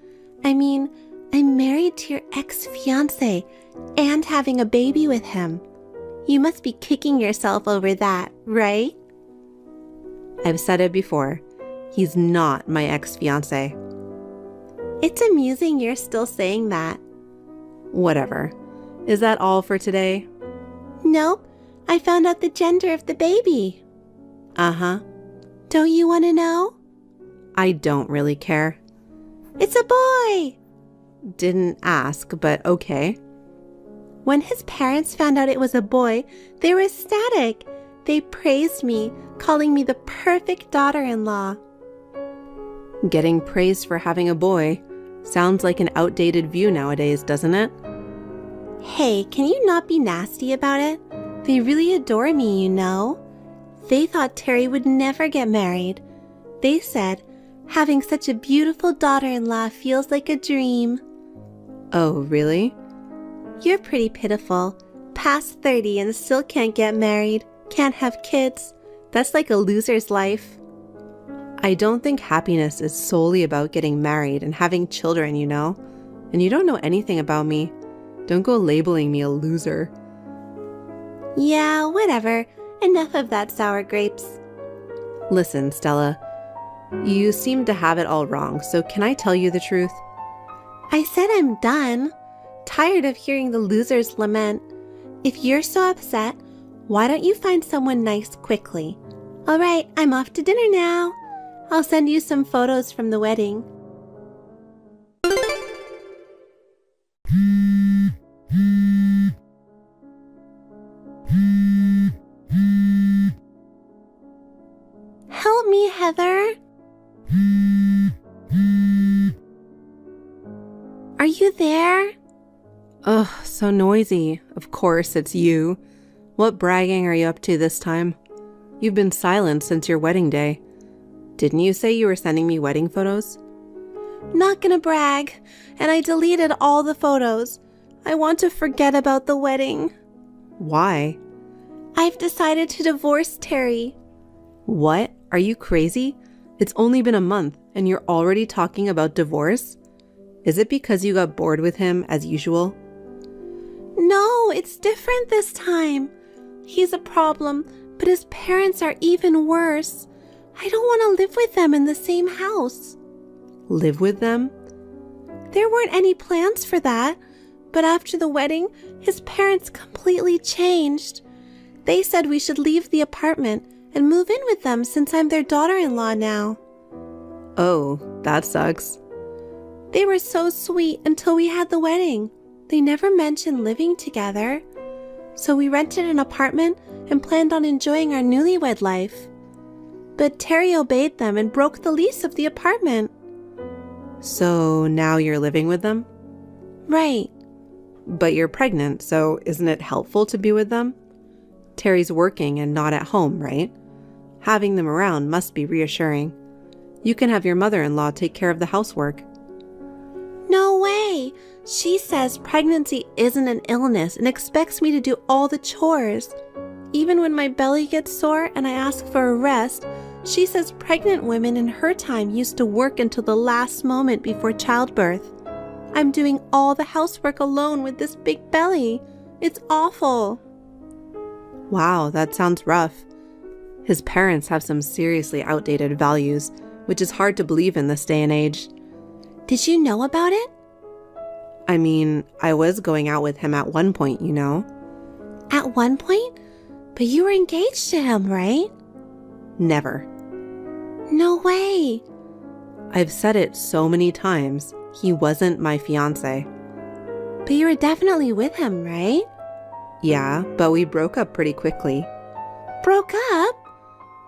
I mean, I'm married to your ex-fiancé and having a baby with him. You must be kicking yourself over that, right? I've said it before. He's not my ex-fiancé. It's amusing you're still saying that. Whatever. Is that all for today? Nope. I found out the gender of the baby. Uh-huh. Don't you want to know? I don't really care. It's a boy! Didn't ask, but okay. When his parents found out it was a boy, they were ecstatic. They praised me, calling me the perfect daughter-in-law. Getting praised for having a boy sounds like an outdated view nowadays, doesn't it? Hey, can you not be nasty about it? They really adore me, you know. They thought Terry would never get married. They said, having such a beautiful daughter-in-law feels like a dream. Oh, really? You're pretty pitiful. Past 30 and still can't get married, can't have kids. That's like a loser's life. I don't think happiness is solely about getting married and having children, you know? And you don't know anything about me. Don't go labeling me a loser. Yeah, whatever. Enough of that sour grapes. Listen, Stella, you seem to have it all wrong, so can I tell you the truth? I said I'm done. Tired of hearing the losers lament. If you're so upset, why don't you find someone nice quickly? All right, I'm off to dinner now. I'll send you some photos from the wedding. Help me, Heather. Are you there? Ugh, so noisy. Of course, it's you. What bragging are you up to this time? You've been silent since your wedding day. Didn't you say you were sending me wedding photos? Not gonna brag, and I deleted all the photos. I want to forget about the wedding. Why? I've decided to divorce Terry. What? Are you crazy? It's only been a month and you're already talking about divorce? Is it because you got bored with him as usual? No, it's different this time. He's a problem, but his parents are even worse. I don't want to live with them in the same house. Live with them? There weren't any plans for that, but after the wedding, his parents completely changed. They said we should leave the apartment and move in with them since I'm their daughter-in-law now. Oh, that sucks. They were so sweet until we had the wedding. They never mentioned living together. So we rented an apartment and planned on enjoying our newlywed life. But Terry obeyed them and broke the lease of the apartment. So now you're living with them? Right. But you're pregnant, so isn't it helpful to be with them? Terry's working and not at home, right? Having them around must be reassuring. You can have your mother-in-law take care of the housework. No way! She says pregnancy isn't an illness and expects me to do all the chores. Even when my belly gets sore and I ask for a rest, she says pregnant women in her time used to work until the last moment before childbirth. I'm doing all the housework alone with this big belly. It's awful. Wow, that sounds rough. His parents have some seriously outdated values, which is hard to believe in this day and age. Did you know about it? I mean, I was going out with him at one point, you know? At one point? But you were engaged to him, right? Never. No way. I've said it so many times. He wasn't my fiancé. But you were definitely with him, right? Yeah, but we broke up pretty quickly. Broke up?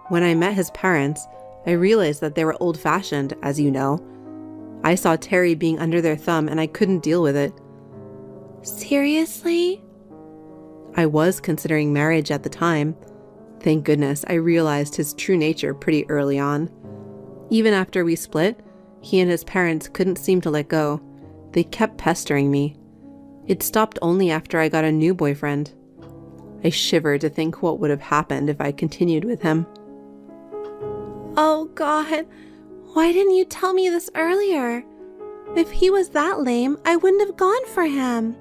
When I met his parents, I realized that they were old-fashioned, as you know. I saw Terry being under their thumb and I couldn't deal with it. Seriously? I was considering marriage at the time. Thank goodness I realized his true nature pretty early on. Even after we split, he and his parents couldn't seem to let go. They kept pestering me. It stopped only after I got a new boyfriend. I shiver to think what would have happened if I continued with him. Oh God, why didn't you tell me this earlier? If he was that lame, I wouldn't have gone for him.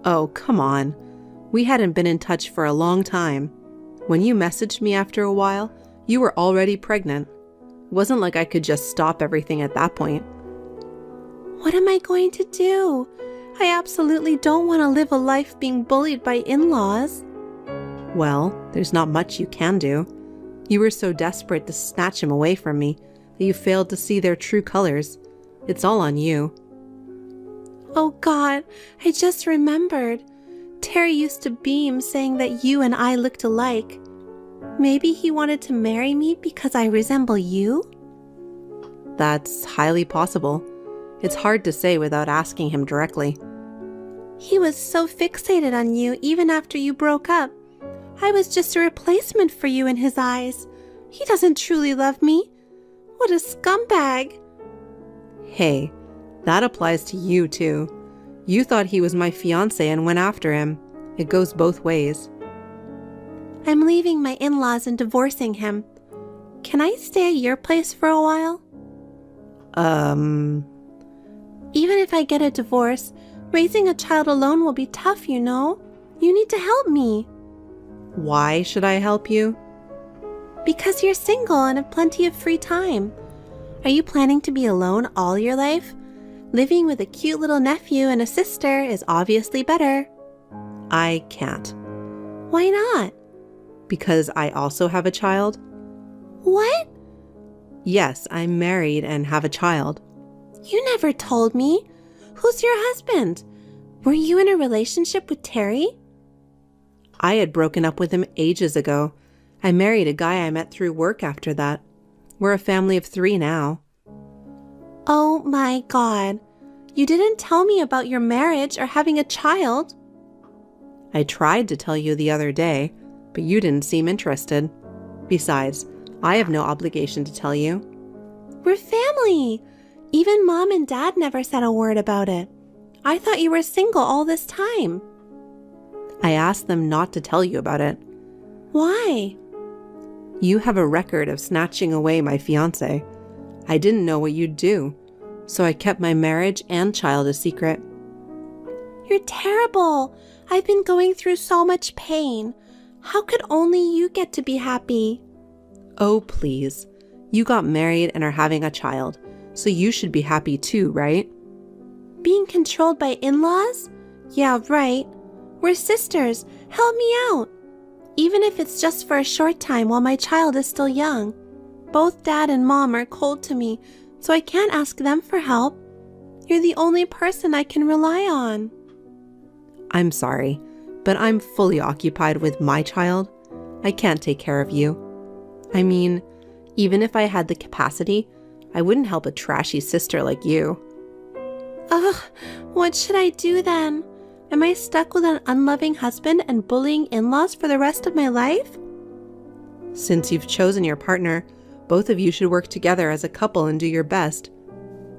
Oh, come on. We hadn't been in touch for a long time. When you messaged me after a while, you were already pregnant. It wasn't like I could just stop everything at that point. What am I going to do? I absolutely don't want to live a life being bullied by in-laws. Well, there's not much you can do. You were so desperate to snatch him away from me that you failed to see their true colors. It's all on you. Oh God, I just remembered. Terry used to beam saying that you and I looked alike. Maybe he wanted to marry me because I resemble you? That's highly possible. It's hard to say without asking him directly. He was so fixated on you even after you broke up. I was just a replacement for you in his eyes. He doesn't truly love me. What a scumbag. Hey, that applies to you too. You thought he was my fiancé and went after him. It goes both ways. I'm leaving my in-laws and divorcing him. Can I stay at your place for a while? Even if I get a divorce, raising a child alone will be tough, you know. You need to help me. Why should I help you? Because you're single and have plenty of free time. Are you planning to be alone all your life? Living with a cute little nephew and a sister is obviously better. I can't. Why not? Because I also have a child. What? Yes, I'm married and have a child. You never told me. Who's your husband? Were you in a relationship with Terry? I had broken up with him ages ago. I married a guy I met through work after that. We're a family of 3 now. Oh my God. You didn't tell me about your marriage or having a child. I tried to tell you the other day, but you didn't seem interested. Besides, I have no obligation to tell you. We're family. Even Mom and Dad never said a word about it. I thought you were single all this time. I asked them not to tell you about it. Why? You have a record of snatching away my fiancé. I didn't know what you'd do, so I kept my marriage and child a secret. You're terrible. I've been going through so much pain. How could only you get to be happy? Oh, please. You got married and are having a child, so you should be happy too, right? Being controlled by in-laws? Yeah, right. We're sisters. Help me out. Even if it's just for a short time while my child is still young. Both Dad and Mom are cold to me, so I can't ask them for help. You're the only person I can rely on. I'm sorry, but I'm fully occupied with my child. I can't take care of you. I mean, even if I had the capacity, I wouldn't help a trashy sister like you. Ugh, what should I do then? Am I stuck with an unloving husband and bullying in-laws for the rest of my life? Since you've chosen your partner, both of you should work together as a couple and do your best.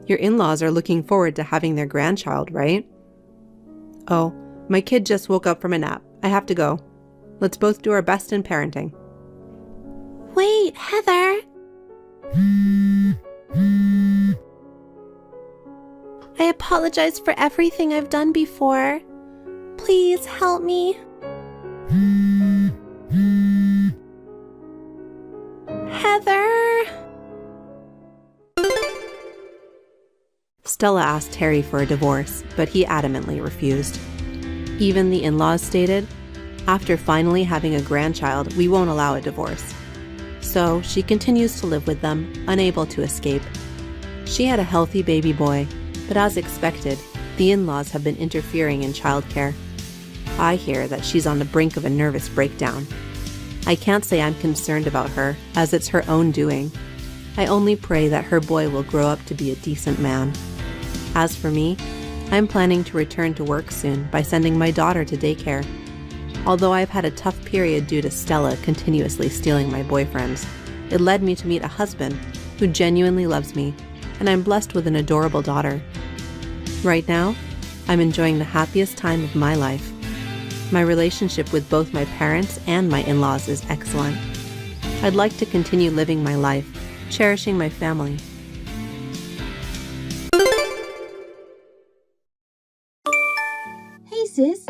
Your in-laws are looking forward to having their grandchild, right? Oh, my kid just woke up from a nap. I have to go. Let's both do our best in parenting. Wait, Heather. I apologize for everything I've done before. Please help me. Heather. Stella asked Terry for a divorce, but he adamantly refused. Even the in-laws stated, after finally having a grandchild, we won't allow a divorce. So she continues to live with them, unable to escape. She had a healthy baby boy, but as expected, the in-laws have been interfering in childcare. I hear that she's on the brink of a nervous breakdown. I can't say I'm concerned about her, as it's her own doing. I only pray that her boy will grow up to be a decent man. As for me, I'm planning to return to work soon by sending my daughter to daycare. Although I've had a tough period due to Stella continuously stealing my boyfriends, it led me to meet a husband who genuinely loves me, and I'm blessed with an adorable daughter. Right now, I'm enjoying the happiest time of my life. My relationship with both my parents and my in-laws is excellent. I'd like to continue living my life, cherishing my family. Hey sis.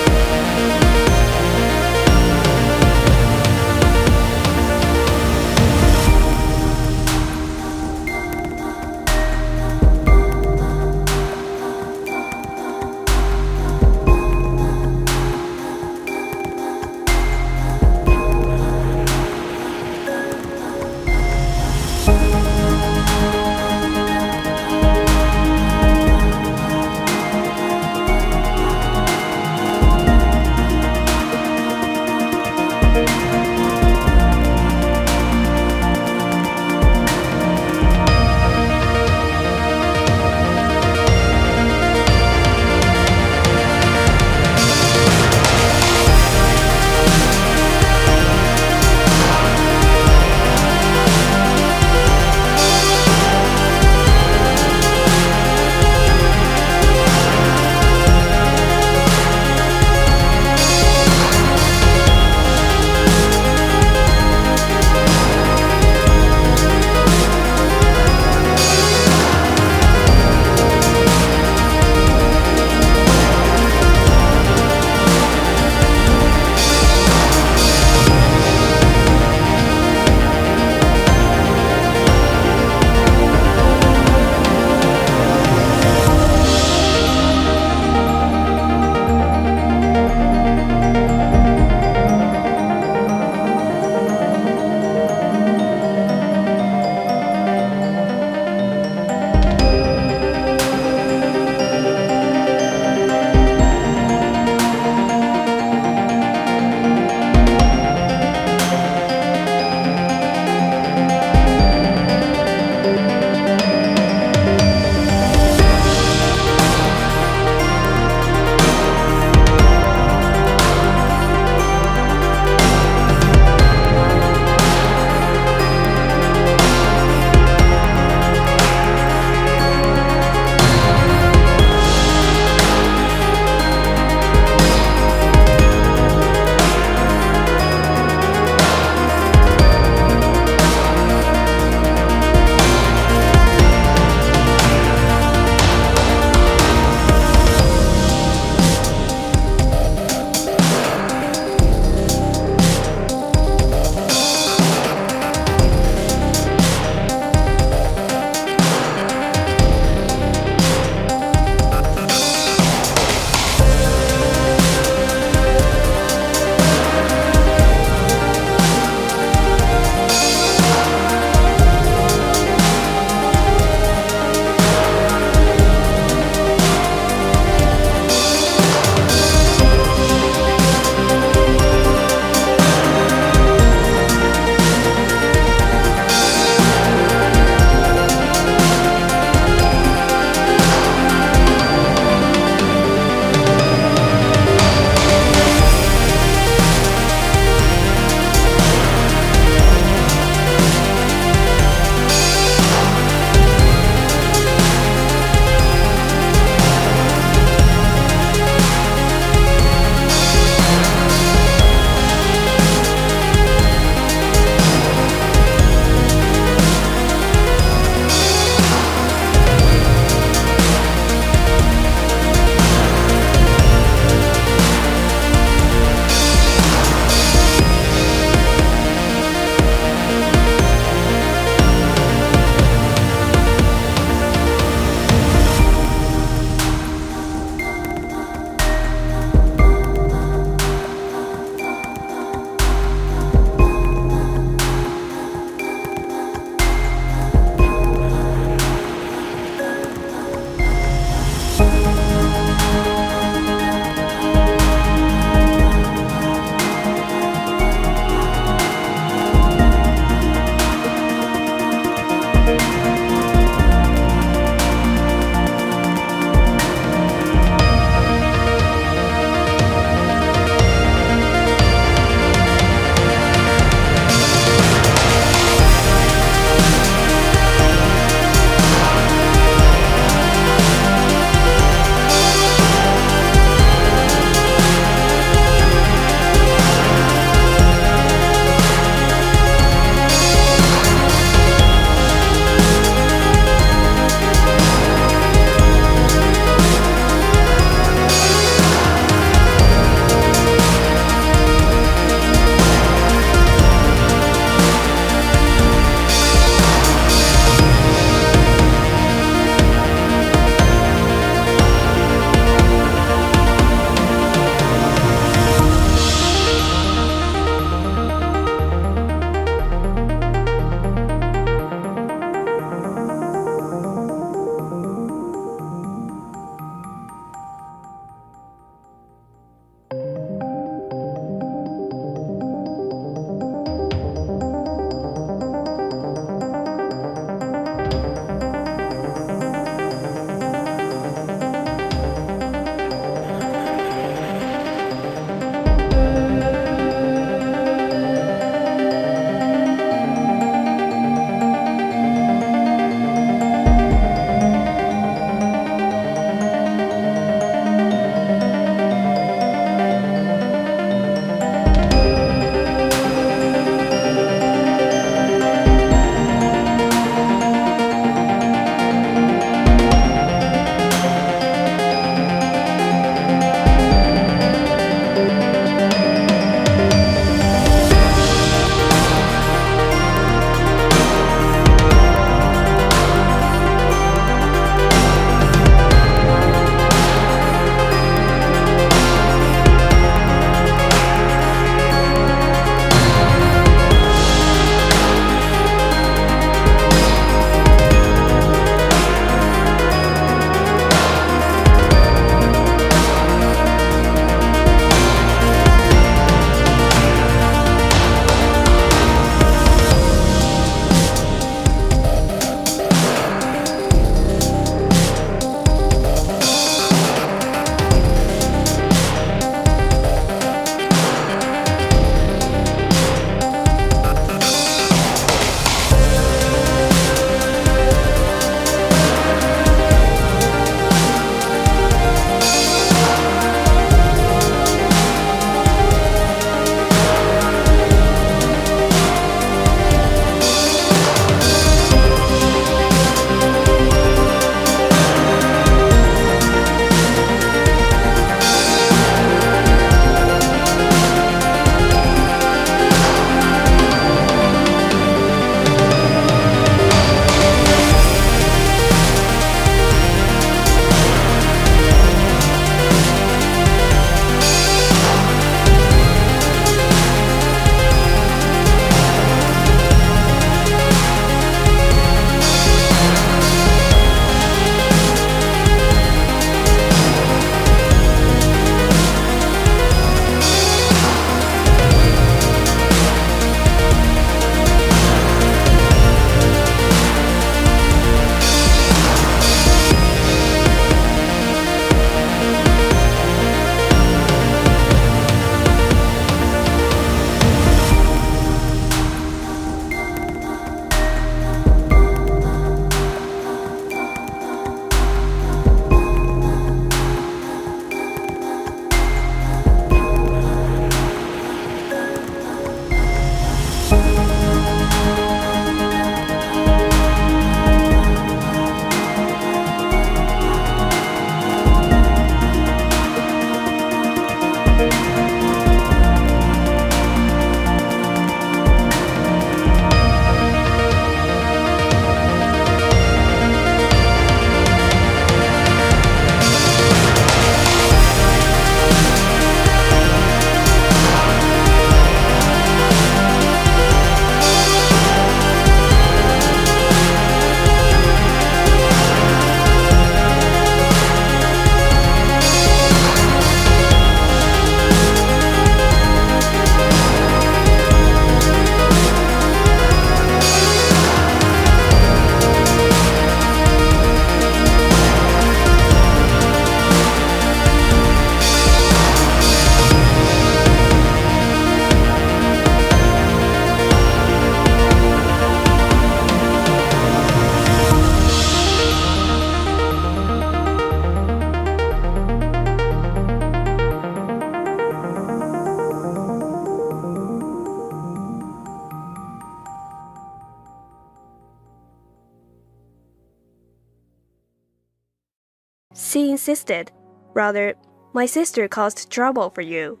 She insisted. Rather, my sister caused trouble for you.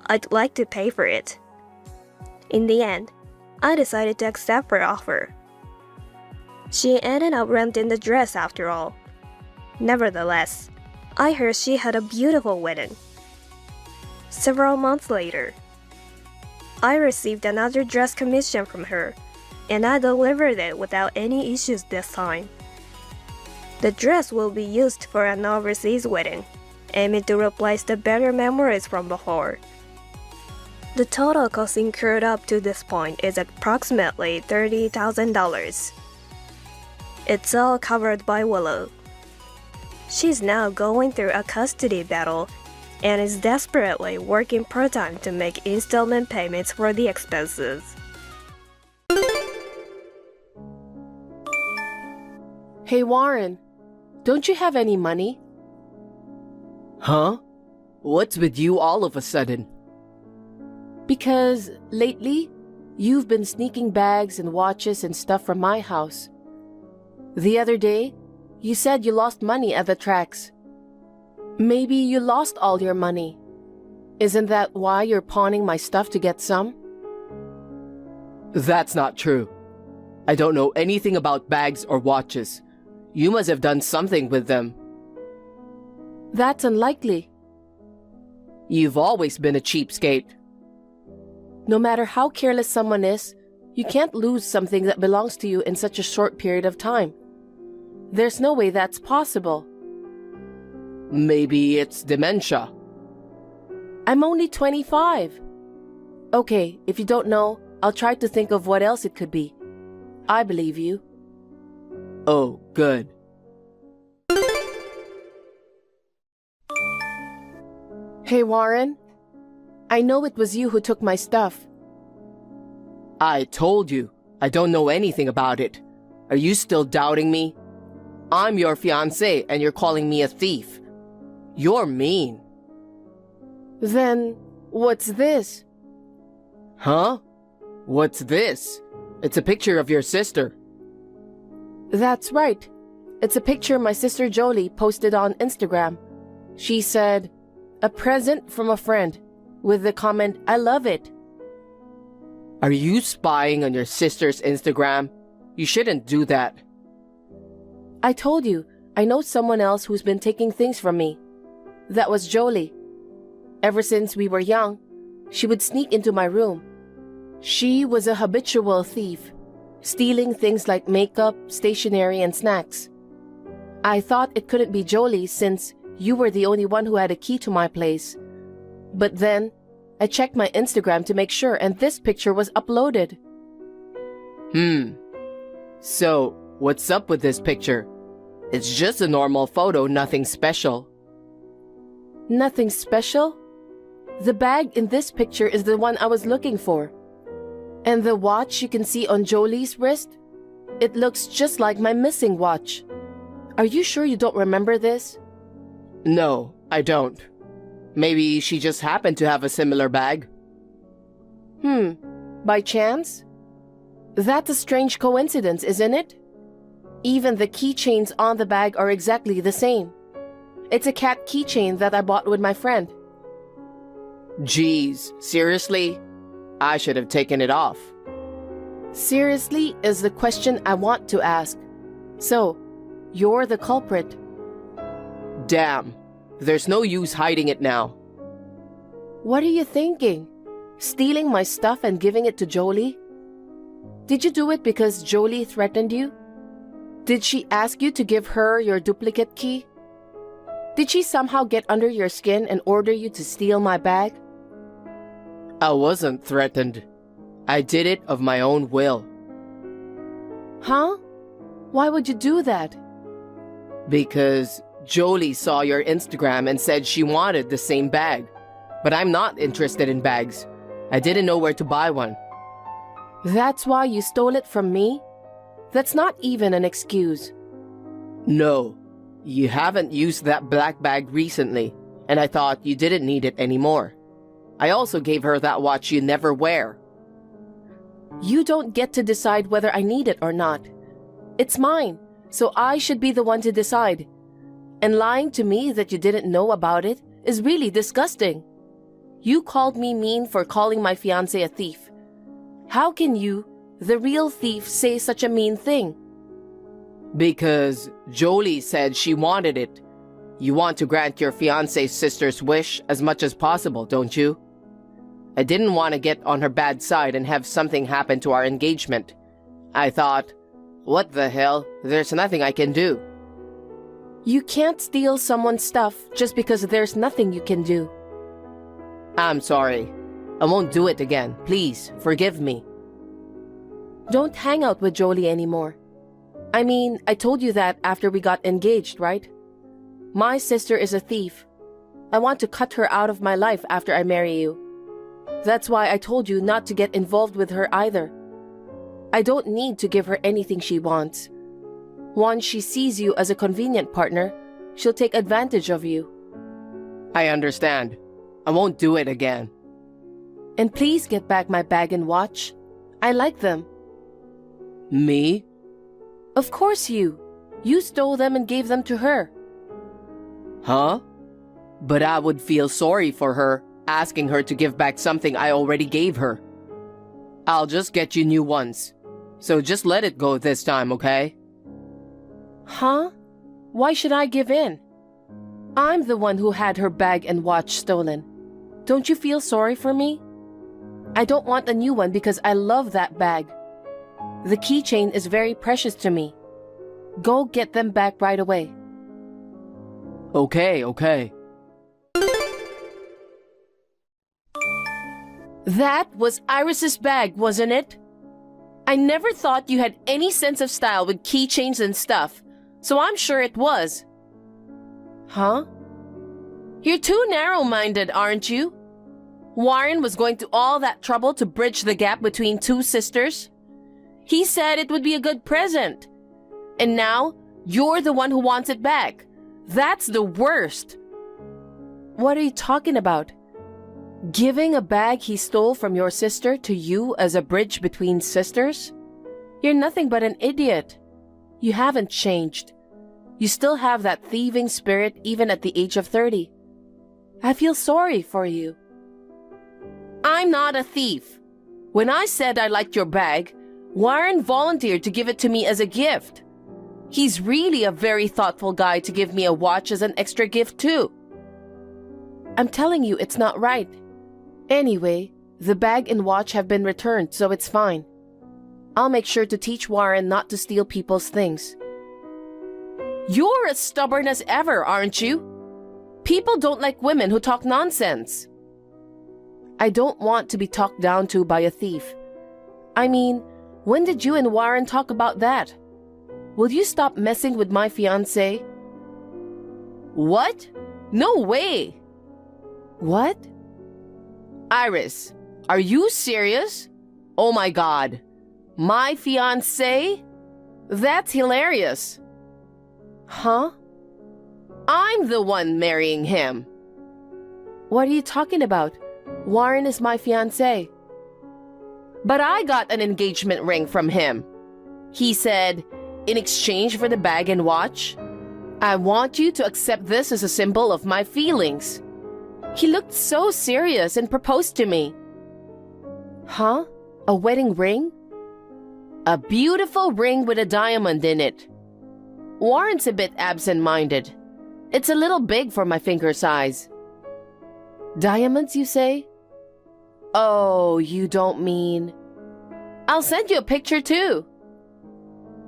I'd like to pay for it. In the end, I decided to accept her offer. She ended up renting the dress after all. Nevertheless, I heard she had a beautiful wedding. Several months later, I received another dress commission from her, and I delivered it without any issues this time. The dress will be used for an overseas wedding, aiming to replace the better memories from before. The total cost incurred up to this point is approximately $30,000. It's all covered by Willow. She's now going through a custody battle and is desperately working part-time to make installment payments for the expenses. Hey Warren, don't you have any money? Huh? What's with you all of a sudden? Because lately, you've been sneaking bags and watches and stuff from my house. The other day, you said you lost money at the tracks. Maybe you lost all your money. Isn't that why you're pawning my stuff to get some? That's not true. I don't know anything about bags or watches. You must have done something with them. That's unlikely. You've always been a cheapskate. No matter how careless someone is, you can't lose something that belongs to you in such a short period of time. There's no way that's possible. Maybe it's dementia. I'm only 25. Okay, if you don't know, I'll try to think of what else it could be. I believe you. Oh, good. Hey Warren, I know it was you who took my stuff. I told you, I don't know anything about it. Are you still doubting me? I'm your fiancé and you're calling me a thief. You're mean. Then, what's this? Huh? What's this? It's a picture of your sister. That's right. It's a picture my sister Jolie posted on Instagram. She said, "A present from a friend," with the comment, "I love it." Are you spying on your sister's Instagram? You shouldn't do that. I told you, I know someone else who's been taking things from me. That was Jolie. Ever since we were young, she would sneak into my room. She was a habitual thief, stealing things like makeup, stationery, and snacks. I thought it couldn't be Jolie since you were the only one who had a key to my place. But then, I checked my Instagram to make sure and this picture was uploaded. So, what's up with this picture? It's just a normal photo, nothing special. Nothing special? The bag in this picture is the one I was looking for. And the watch you can see on Jolie's wrist? It looks just like my missing watch. Are you sure you don't remember this? No, I don't. Maybe she just happened to have a similar bag. By chance? That's a strange coincidence, isn't it? Even the keychains on the bag are exactly the same. It's a cat keychain that I bought with my friend. Geez, seriously? I should have taken it off. Seriously is the question I want to ask. So, you're the culprit. Damn, there's no use hiding it now. What are you thinking? Stealing my stuff and giving it to Jolie? Did you do it because Jolie threatened you? Did she ask you to give her your duplicate key? Did she somehow get under your skin and order you to steal my bag? I wasn't threatened. I did it of my own will. Huh? Why would you do that? Because Jolie saw your Instagram and said she wanted the same bag. But I'm not interested in bags. I didn't know where to buy one. That's why you stole it from me? That's not even an excuse. No, you haven't used that black bag recently, and I thought you didn't need it anymore. I also gave her that watch you never wear. You don't get to decide whether I need it or not. It's mine, so I should be the one to decide. And lying to me that you didn't know about it is really disgusting. You called me mean for calling my fiancé a thief. How can you, the real thief, say such a mean thing? Because Jolie said she wanted it. You want to grant your fiancé's sister's wish as much as possible, don't you? I didn't want to get on her bad side and have something happen to our engagement. I thought, what the hell, there's nothing I can do. You can't steal someone's stuff just because there's nothing you can do. I'm sorry. I won't do it again. Please, forgive me. Don't hang out with Jolie anymore. I mean, I told you that after we got engaged, right? My sister is a thief. I want to cut her out of my life after I marry you. That's why I told you not to get involved with her either. I don't need to give her anything she wants. Once she sees you as a convenient partner, she'll take advantage of you. I understand. I won't do it again. And please get back my bag and watch. I like them. Me? Of course you. You stole them and gave them to her. Huh? But I would feel sorry for her, asking her to give back something I already gave her. I'll just get you new ones. So just let it go this time, okay? Huh? Why should I give in? I'm the one who had her bag and watch stolen. Don't you feel sorry for me? I don't want a new one because I love that bag. The keychain is very precious to me. Go get them back right away. Okay. That was Iris's bag, wasn't it? I never thought you had any sense of style with keychains and stuff, so I'm sure it was. Huh? You're too narrow-minded, aren't you? Warren was going to all that trouble to bridge the gap between two sisters. He said it would be a good present. And now, you're the one who wants it back. That's the worst. What are you talking about? Giving a bag he stole from your sister to you as a bridge between sisters? You're nothing but an idiot. You haven't changed. You still have that thieving spirit even at the age of 30. I feel sorry for you. I'm not a thief. When I said I liked your bag, Warren volunteered to give it to me as a gift. He's really a very thoughtful guy to give me a watch as an extra gift too. I'm telling you, it's not right. Anyway, the bag and watch have been returned, so it's fine. I'll make sure to teach Warren not to steal people's things. You're as stubborn as ever, aren't you? People don't like women who talk nonsense. I don't want to be talked down to by a thief. I mean, when did you and Warren talk about that? Will you stop messing with my fiancé? What? No way! What? Iris, are you serious? Oh my God. My fiancé? That's hilarious. Huh? I'm the one marrying him. What are you talking about? Warren is my fiancé. But I got an engagement ring from him. He said, in exchange for the bag and watch, I want you to accept this as a symbol of my feelings. He looked so serious and proposed to me. Huh? A wedding ring? A beautiful ring with a diamond in it. Warren's a bit absent-minded. It's a little big for my finger size. Diamonds, you say? Oh, you don't mean... I'll send you a picture too.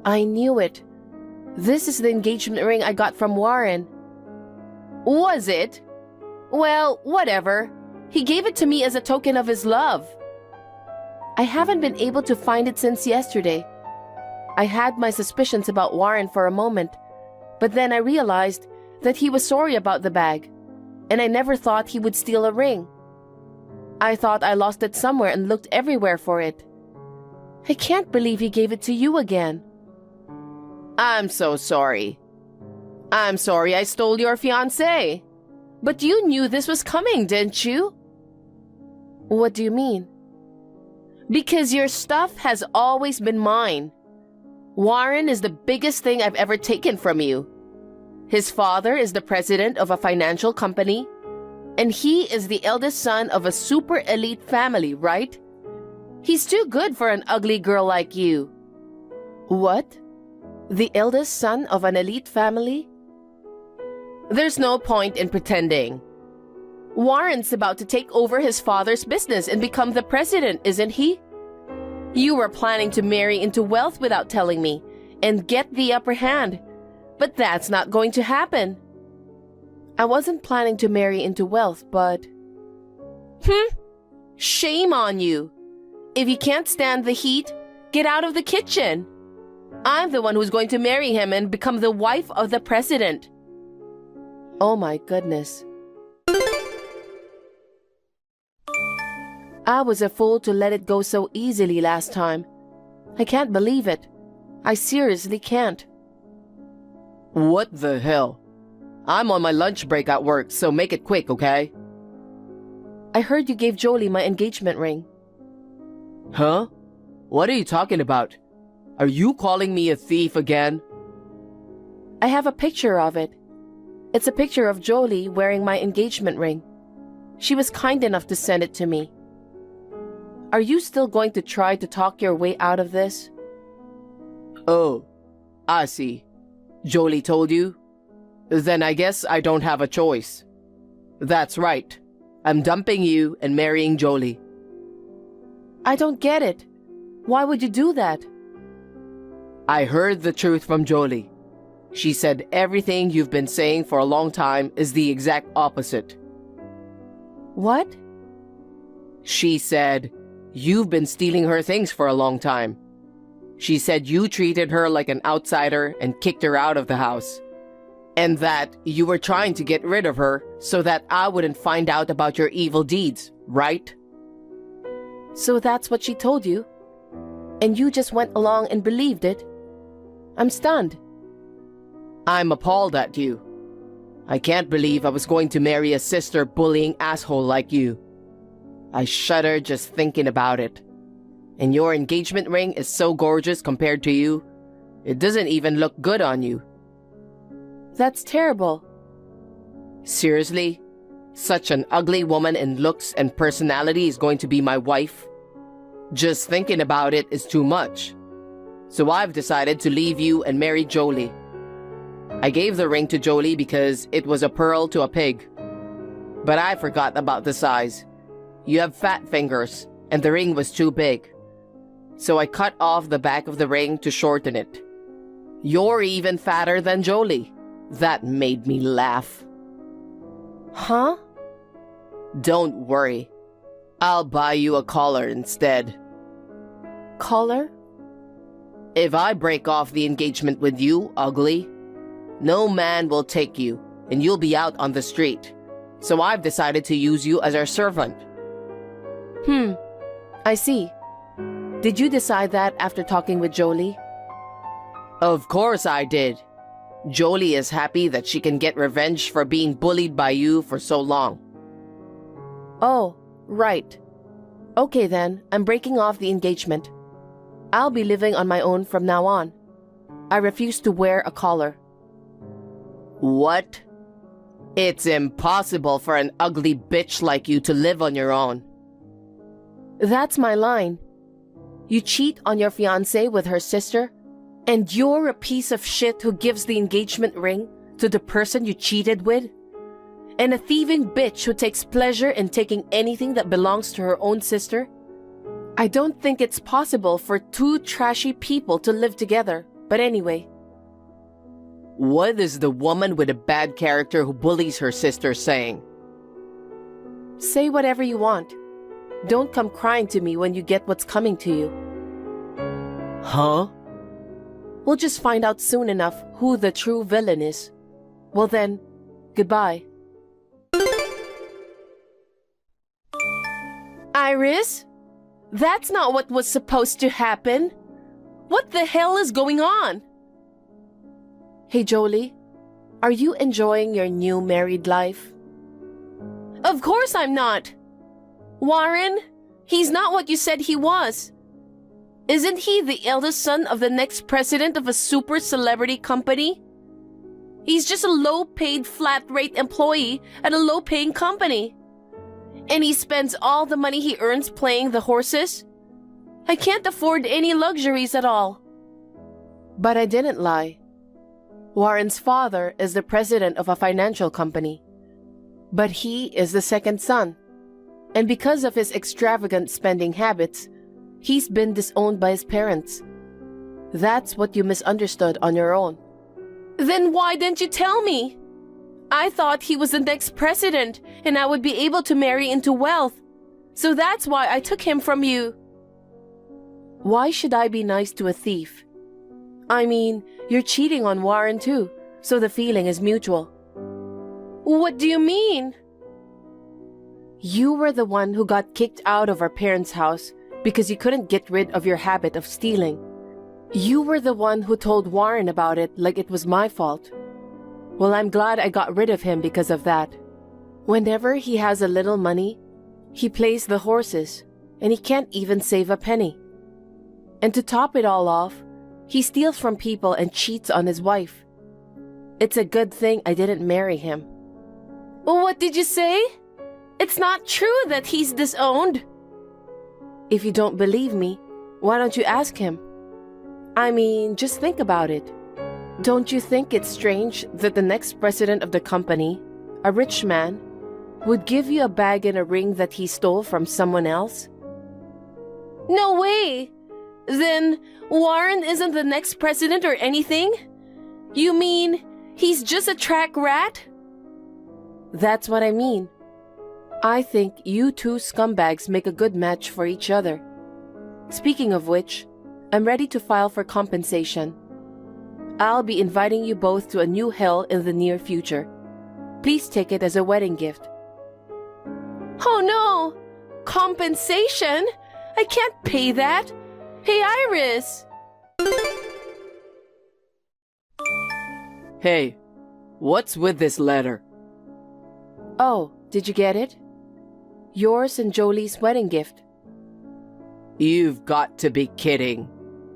I knew it. This is the engagement ring I got from Warren. Was it? Well, whatever. He gave it to me as a token of his love. I haven't been able to find it since yesterday. I had my suspicions about Warren for a moment, but then I realized that he was sorry about the bag, and I never thought he would steal a ring. I thought I lost it somewhere and looked everywhere for it. I can't believe he gave it to you again. I'm so sorry. I'm sorry I stole your fiancé. But you knew this was coming, didn't you? What do you mean? Because your stuff has always been mine. Warren is the biggest thing I've ever taken from you. His father is the president of a financial company, and he is the eldest son of a super elite family, right? He's too good for an ugly girl like you. What? The eldest son of an elite family? There's no point in pretending. Warren's about to take over his father's business and become the president, isn't he? You were planning to marry into wealth without telling me and get the upper hand, but that's not going to happen. I wasn't planning to marry into wealth, but... Shame on you. If you can't stand the heat, get out of the kitchen. I'm the one who's going to marry him and become the wife of the president. Oh my goodness. I was a fool to let it go so easily last time. I can't believe it. I seriously can't. What the hell? I'm on my lunch break at work, so make it quick, okay? I heard you gave Jolie my engagement ring. Huh? What are you talking about? Are you calling me a thief again? I have a picture of it. It's a picture of Jolie wearing my engagement ring. She was kind enough to send it to me. Are you still going to try to talk your way out of this? Oh, I see. Jolie told you? Then I guess I don't have a choice. That's right. I'm dumping you and marrying Jolie. I don't get it. Why would you do that? I heard the truth from Jolie. She said everything you've been saying for a long time is the exact opposite. What? She said you've been stealing her things for a long time. She said you treated her like an outsider and kicked her out of the house. And that you were trying to get rid of her so that I wouldn't find out about your evil deeds, right? So that's what she told you? And you just went along and believed it? I'm stunned. I'm appalled at you. I can't believe I was going to marry a sister bullying asshole like you. I shudder just thinking about it. And your engagement ring is so gorgeous compared to you. It doesn't even look good on you. That's terrible. Seriously? Such an ugly woman in looks and personality is going to be my wife? Just thinking about it is too much. So I've decided to leave you and marry Jolie. I gave the ring to Jolie because it was a pearl to a pig. But I forgot about the size. You have fat fingers, and the ring was too big. So I cut off the back of the ring to shorten it. You're even fatter than Jolie. That made me laugh. Huh? Don't worry. I'll buy you a collar instead. Collar? If I break off the engagement with you, ugly, no man will take you, and you'll be out on the street. So I've decided to use you as our servant. I see. Did you decide that after talking with Jolie? Of course I did. Jolie is happy that she can get revenge for being bullied by you for so long. Oh, right. Okay then, I'm breaking off the engagement. I'll be living on my own from now on. I refuse to wear a collar. What? It's impossible for an ugly bitch like you to live on your own. That's my line. You cheat on your fiancée with her sister, and you're a piece of shit who gives the engagement ring to the person you cheated with? And a thieving bitch who takes pleasure in taking anything that belongs to her own sister? I don't think it's possible for two trashy people to live together, but anyway. What is the woman with a bad character who bullies her sister saying? Say whatever you want. Don't come crying to me when you get what's coming to you. Huh? We'll just find out soon enough who the true villain is. Well then, goodbye. Iris? That's not what was supposed to happen. What the hell is going on? Hey Jolie, are you enjoying your new married life? Of course I'm not. Warren, he's not what you said he was. Isn't he the eldest son of the next president of a super celebrity company? He's just a low-paid flat-rate employee at a low-paying company. And he spends all the money he earns playing the horses. I can't afford any luxuries at all. But I didn't lie. Warren's father is the president of a financial company. But he is the second son. And because of his extravagant spending habits, he's been disowned by his parents. That's what you misunderstood on your own. Then why didn't you tell me? I thought he was the next president and I would be able to marry into wealth. So that's why I took him from you. Why should I be nice to a thief? I mean, you're cheating on Warren too, so the feeling is mutual. What do you mean? You were the one who got kicked out of our parents' house because you couldn't get rid of your habit of stealing. You were the one who told Warren about it like it was my fault. Well, I'm glad I got rid of him because of that. Whenever he has a little money, he plays the horses, and he can't even save a penny. And to top it all off, he steals from people and cheats on his wife. It's a good thing I didn't marry him. Well, what did you say? It's not true that he's disowned. If you don't believe me, why don't you ask him? I mean, just think about it. Don't you think it's strange that the next president of the company, a rich man, would give you a bag and a ring that he stole from someone else? No way! Then Warren isn't the next president or anything? You mean he's just a track rat? That's what I mean. I think you two scumbags make a good match for each other. Speaking of which, I'm ready to file for compensation. I'll be inviting you both to a new hell in the near future. Please take it as a wedding gift. Oh no! Compensation? I can't pay that. Hey, Iris! Hey, what's with this letter? Oh, did you get it? Yours and Jolie's wedding gift. You've got to be kidding.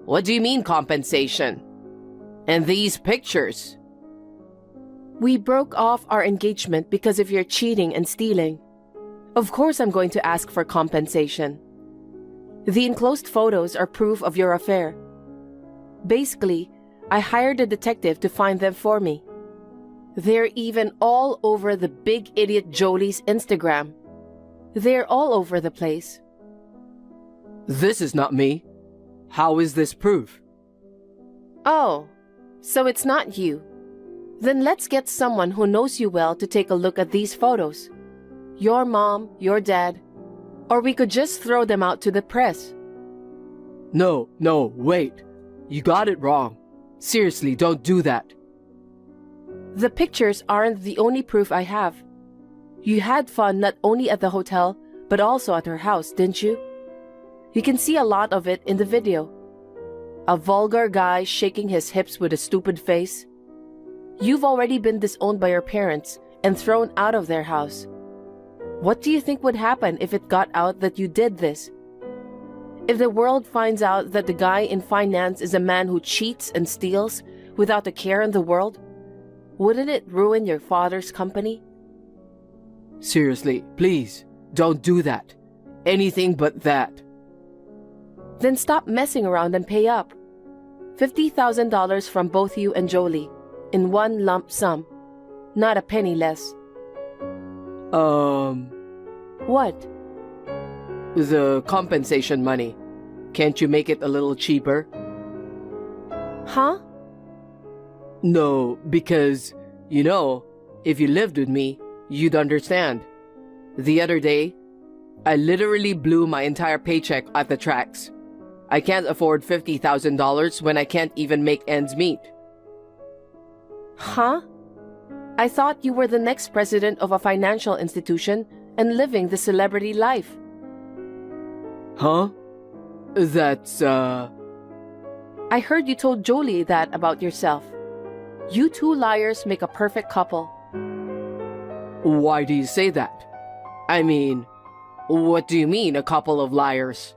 What do you mean compensation? And these pictures? We broke off our engagement because of your cheating and stealing. Of course I'm going to ask for compensation. The enclosed photos are proof of your affair. Basically, I hired a detective to find them for me. They're even all over the big idiot Jolie's Instagram. They're all over the place. This is not me. How is this proof? Oh, so it's not you. Then let's get someone who knows you well to take a look at these photos. Your mom, your dad, or we could just throw them out to the press. No, wait. You got it wrong. Seriously, don't do that. The pictures aren't the only proof I have. You had fun not only at the hotel, but also at her house, didn't you? You can see a lot of it in the video. A vulgar guy shaking his hips with a stupid face. You've already been disowned by your parents and thrown out of their house. What do you think would happen if it got out that you did this? If the world finds out that the guy in finance is a man who cheats and steals without a care in the world, wouldn't it ruin your father's company? Seriously, please, don't do that. Anything but that. Then stop messing around and pay up. $50,000 from both you and Jolie, in one lump sum. Not a penny less. What? The compensation money. Can't you make it a little cheaper? Huh? No, because, if you lived with me, you'd understand. The other day, I literally blew my entire paycheck at the tracks. I can't afford $50,000 when I can't even make ends meet. Huh? I thought you were the next president of a financial institution and living the celebrity life. Huh? That's, I heard you told Jolie that about yourself. You two liars make a perfect couple. Why do you say that? I mean, what do you mean, a couple of liars?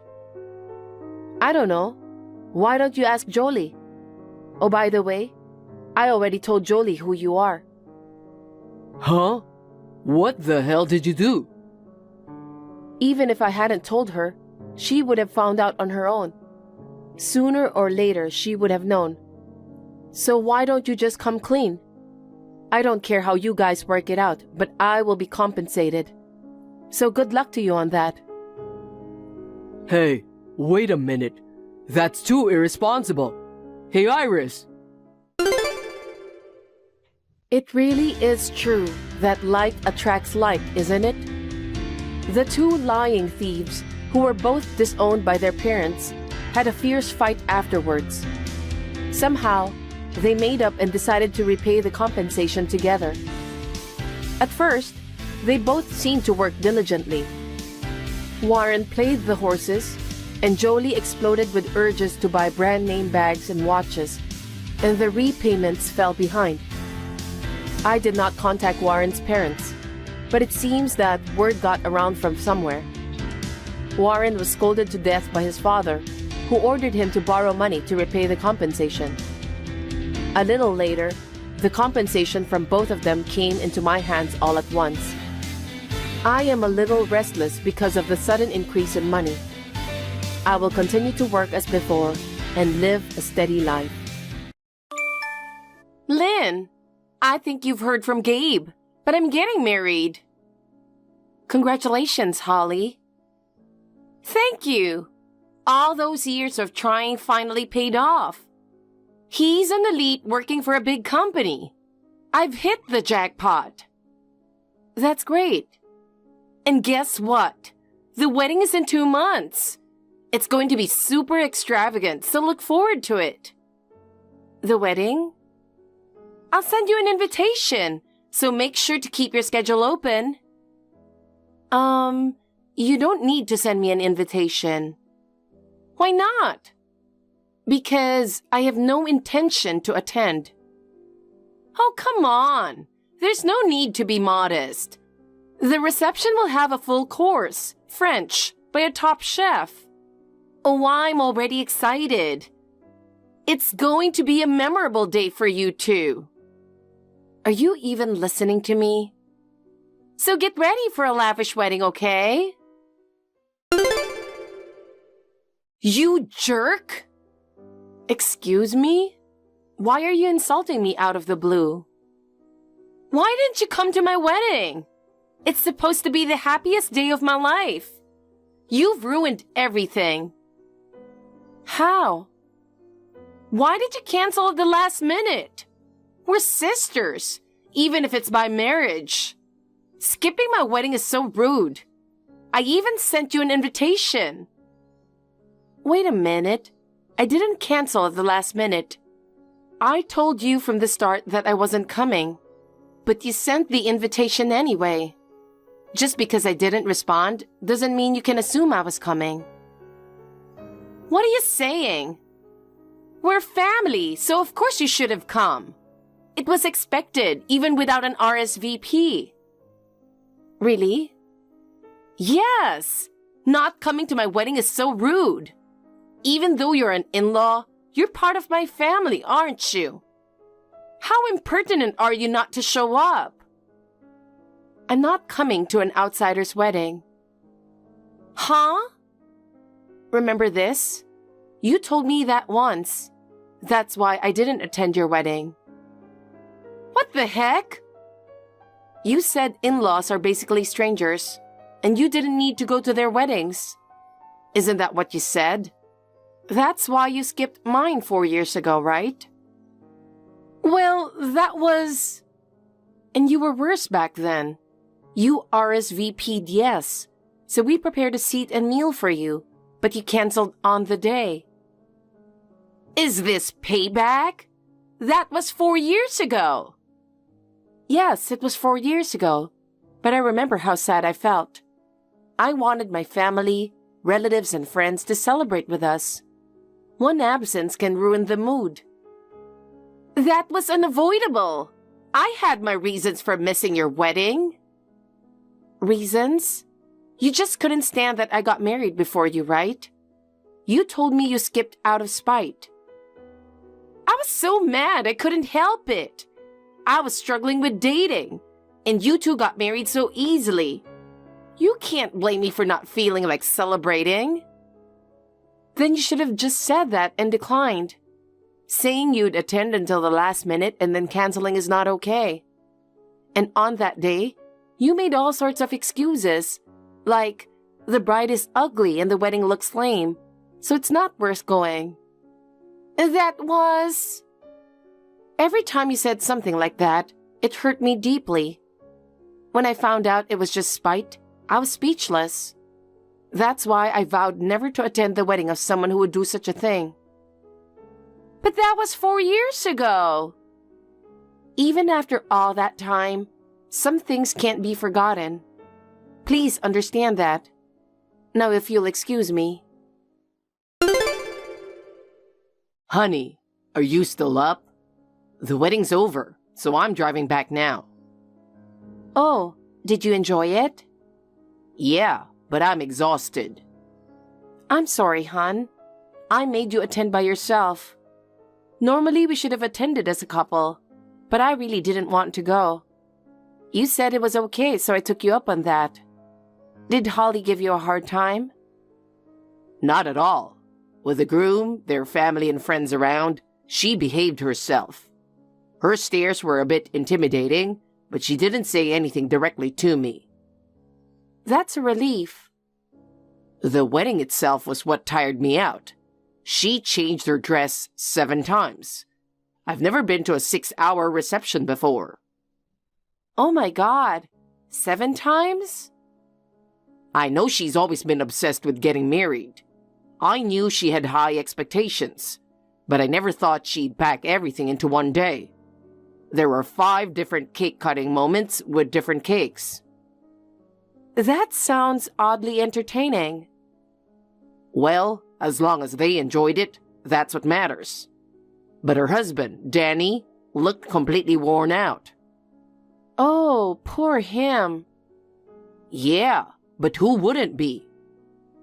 I don't know. Why don't you ask Jolie? Oh, by the way, I already told Jolie who you are. Huh? What the hell did you do? Even if I hadn't told her, she would have found out on her own. Sooner or later, she would have known. So why don't you just come clean? I don't care how you guys work it out, but I will be compensated. So good luck to you on that. Hey, wait a minute. That's too irresponsible. Hey, Iris. It really is true that like attracts like, isn't it? The two lying thieves, who were both disowned by their parents, had a fierce fight afterwards. Somehow, they made up and decided to repay the compensation together. At first, they both seemed to work diligently. Warren played the horses, and Jolie exploded with urges to buy brand name bags and watches, and the repayments fell behind. I did not contact Warren's parents, but it seems that word got around from somewhere. Warren was scolded to death by his father, who ordered him to borrow money to repay the compensation. A little later, the compensation from both of them came into my hands all at once. I am a little restless because of the sudden increase in money. I will continue to work as before and live a steady life. Lynn, I think you've heard from Gabe, but I'm getting married. Congratulations, Holly. Thank you. All those years of trying finally paid off. He's an elite working for a big company. I've hit the jackpot. That's great. And guess what? The wedding is in 2 months. It's going to be super extravagant, so look forward to it. The wedding? I'll send you an invitation, so make sure to keep your schedule open. You don't need to send me an invitation. Why not? Because I have no intention to attend. Oh, come on. There's no need to be modest. The reception will have a full course, French, by a top chef. Oh, I'm already excited. It's going to be a memorable day for you two. Are you even listening to me? So get ready for a lavish wedding, okay? You jerk! Excuse me? Why are you insulting me out of the blue? Why didn't you come to my wedding? It's supposed to be the happiest day of my life. You've ruined everything. How? Why did you cancel at the last minute? We're sisters, even if it's by marriage. Skipping my wedding is so rude. I even sent you an invitation. Wait a minute. I didn't cancel at the last minute. I told you from the start that I wasn't coming, but you sent the invitation anyway. Just because I didn't respond doesn't mean you can assume I was coming. What are you saying? We're family, so of course you should have come. It was expected, even without an RSVP. Really? Yes! Not coming to my wedding is so rude. Even though you're an in-law, you're part of my family, aren't you? How impertinent are you not to show up? I'm not coming to an outsider's wedding. Huh? Remember this? You told me that once. That's why I didn't attend your wedding. What the heck? You said in-laws are basically strangers, and you didn't need to go to their weddings. Isn't that what you said? That's why you skipped mine 4 years ago, right? Well, that was... And you were worse back then. You RSVP'd yes, so we prepared a seat and meal for you, but you canceled on the day. Is this payback? That was 4 years ago. Yes, it was 4 years ago, but I remember how sad I felt. I wanted my family, relatives, and friends to celebrate with us. One absence can ruin the mood. That was unavoidable. I had my reasons for missing your wedding. Reasons? You just couldn't stand that I got married before you, right? You told me you skipped out of spite. I was so mad I couldn't help it. I was struggling with dating, and you two got married so easily. You can't blame me for not feeling like celebrating. Then you should have just said that and declined. Saying you'd attend until the last minute and then canceling is not okay. And on that day, you made all sorts of excuses, like the bride is ugly and the wedding looks lame, so it's not worth going. That was... Every time you said something like that, it hurt me deeply. When I found out it was just spite, I was speechless. That's why I vowed never to attend the wedding of someone who would do such a thing. But that was 4 years ago. Even after all that time, some things can't be forgotten. Please understand that. Now, if you'll excuse me. Honey, are you still up? The wedding's over, so I'm driving back now. Oh, did you enjoy it? Yeah, but I'm exhausted. I'm sorry, hon. I made you attend by yourself. Normally, we should have attended as a couple, but I really didn't want to go. You said it was okay, so I took you up on that. Did Holly give you a hard time? Not at all. With the groom, their family and friends around, she behaved herself. Her stares were a bit intimidating, but she didn't say anything directly to me. That's a relief. The wedding itself was what tired me out. She changed her dress 7 times. I've never been to a 6-hour reception before. Oh my God, 7 times? I know she's always been obsessed with getting married. I knew she had high expectations, but I never thought she'd pack everything into one day. There were 5 different cake-cutting moments with different cakes. That sounds oddly entertaining. Well, as long as they enjoyed it, that's what matters. But her husband, Danny, looked completely worn out. Oh, poor him. Yeah, but who wouldn't be?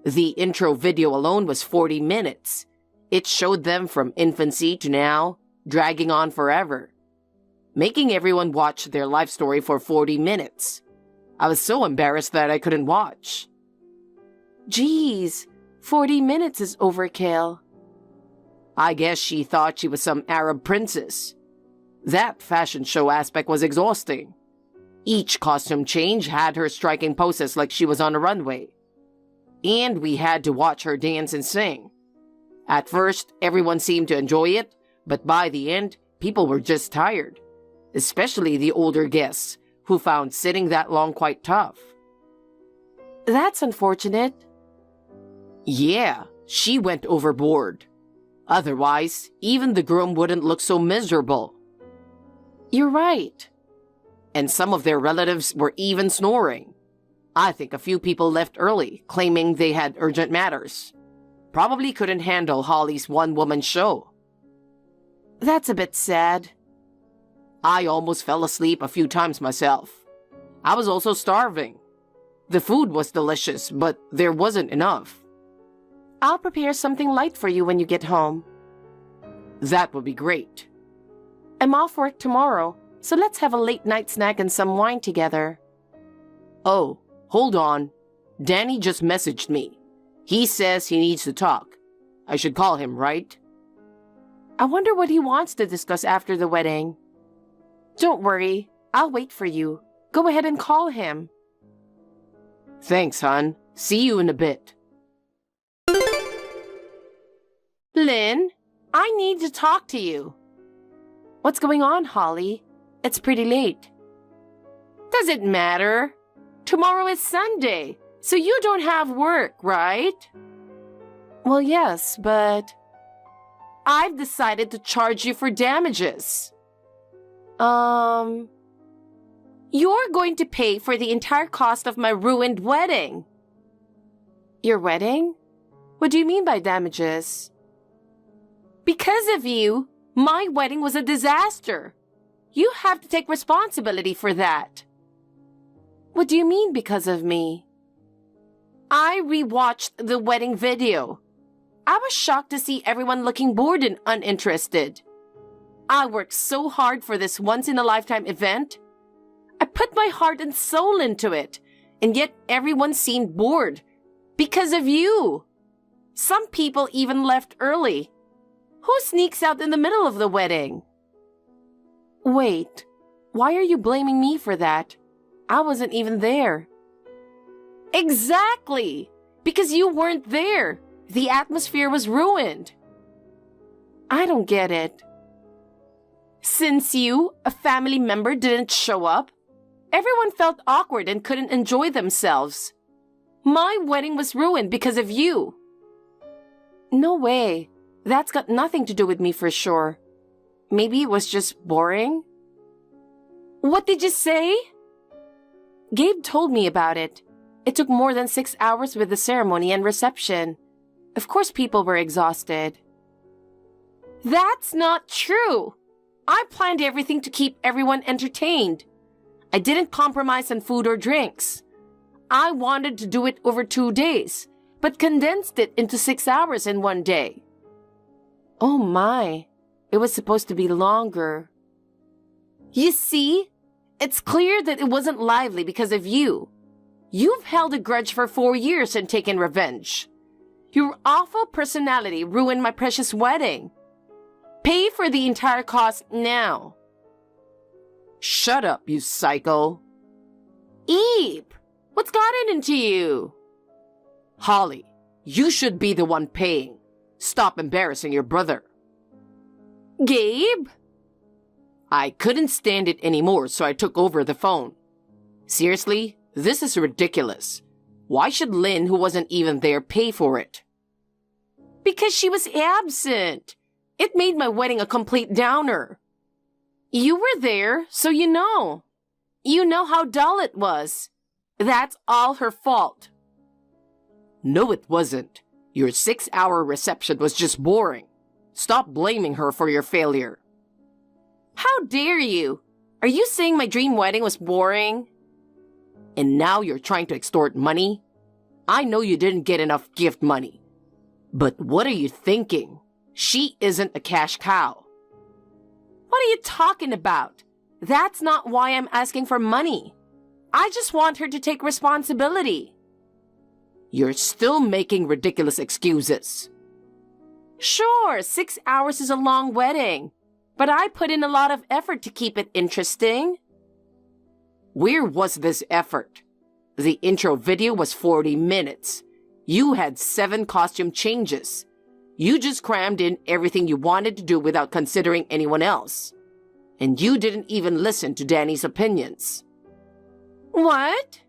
The intro video alone was 40 minutes. It showed them from infancy to now, dragging on forever. Making everyone watch their life story for 40 minutes. I was so embarrassed that I couldn't watch. Geez, 40 minutes is overkill. I guess she thought she was some Arab princess. That fashion show aspect was exhausting. Each costume change had her striking poses like she was on a runway. And we had to watch her dance and sing. At first, everyone seemed to enjoy it, but by the end, people were just tired. Especially the older guests, who found sitting that long quite tough. That's unfortunate. Yeah, she went overboard. Otherwise, even the groom wouldn't look so miserable. You're right. And some of their relatives were even snoring. I think a few people left early, claiming they had urgent matters. Probably couldn't handle Holly's one-woman show. That's a bit sad. I almost fell asleep a few times myself. I was also starving. The food was delicious, but there wasn't enough. I'll prepare something light for you when you get home. That would be great. I'm off work tomorrow, so let's have a late-night snack and some wine together. Oh, hold on. Danny just messaged me. He says he needs to talk. I should call him, right? I wonder what he wants to discuss after the wedding. Don't worry, I'll wait for you. Go ahead and call him. Thanks, hon. See you in a bit. Lynn, I need to talk to you. What's going on, Holly? It's pretty late. Does it matter? Tomorrow is Sunday, so you don't have work, right? Well, yes, but I've decided to charge you for damages. You're going to pay for the entire cost of my ruined wedding. Your wedding? What do you mean by damages? Because of you, my wedding was a disaster. You have to take responsibility for that. What do you mean because of me? I rewatched the wedding video. I was shocked to see everyone looking bored and uninterested. I worked so hard for this once-in-a-lifetime event. I put my heart and soul into it, and yet everyone seemed bored because of you. Some people even left early. Who sneaks out in the middle of the wedding? Wait, why are you blaming me for that? I wasn't even there. Exactly! Because you weren't there. The atmosphere was ruined. I don't get it. Since you, a family member, didn't show up, everyone felt awkward and couldn't enjoy themselves. My wedding was ruined because of you. No way. That's got nothing to do with me for sure. Maybe it was just boring? What did you say? Gabe told me about it. It took more than 6 hours with the ceremony and reception. Of course people were exhausted. That's not true. I planned everything to keep everyone entertained. I didn't compromise on food or drinks. I wanted to do it over 2 days, but condensed it into 6 hours in one day. Oh my, it was supposed to be longer. You see, it's clear that it wasn't lively because of you. You've held a grudge for 4 years and taken revenge. Your awful personality ruined my precious wedding. Pay for the entire cost now. Shut up, you psycho. Eep, what's gotten into you? Holly, you should be the one paying. Stop embarrassing your brother. Gabe? I couldn't stand it anymore, so I took over the phone. Seriously, this is ridiculous. Why should Lynn, who wasn't even there, pay for it? Because she was absent. It made my wedding a complete downer. You were there, so you know. You know how dull it was. That's all her fault. No, it wasn't. Your 6-hour reception was just boring. Stop blaming her for your failure. How dare you? Are you saying my dream wedding was boring? And now you're trying to extort money? I know you didn't get enough gift money. But what are you thinking? She isn't a cash cow. What are you talking about? That's not why I'm asking for money. I just want her to take responsibility. You're still making ridiculous excuses. Sure, 6 hours is a long wedding, but I put in a lot of effort to keep it interesting. Where was this effort? The intro video was 40 minutes. You had 7 costume changes. You just crammed in everything you wanted to do without considering anyone else. And you didn't even listen to Danny's opinions. What?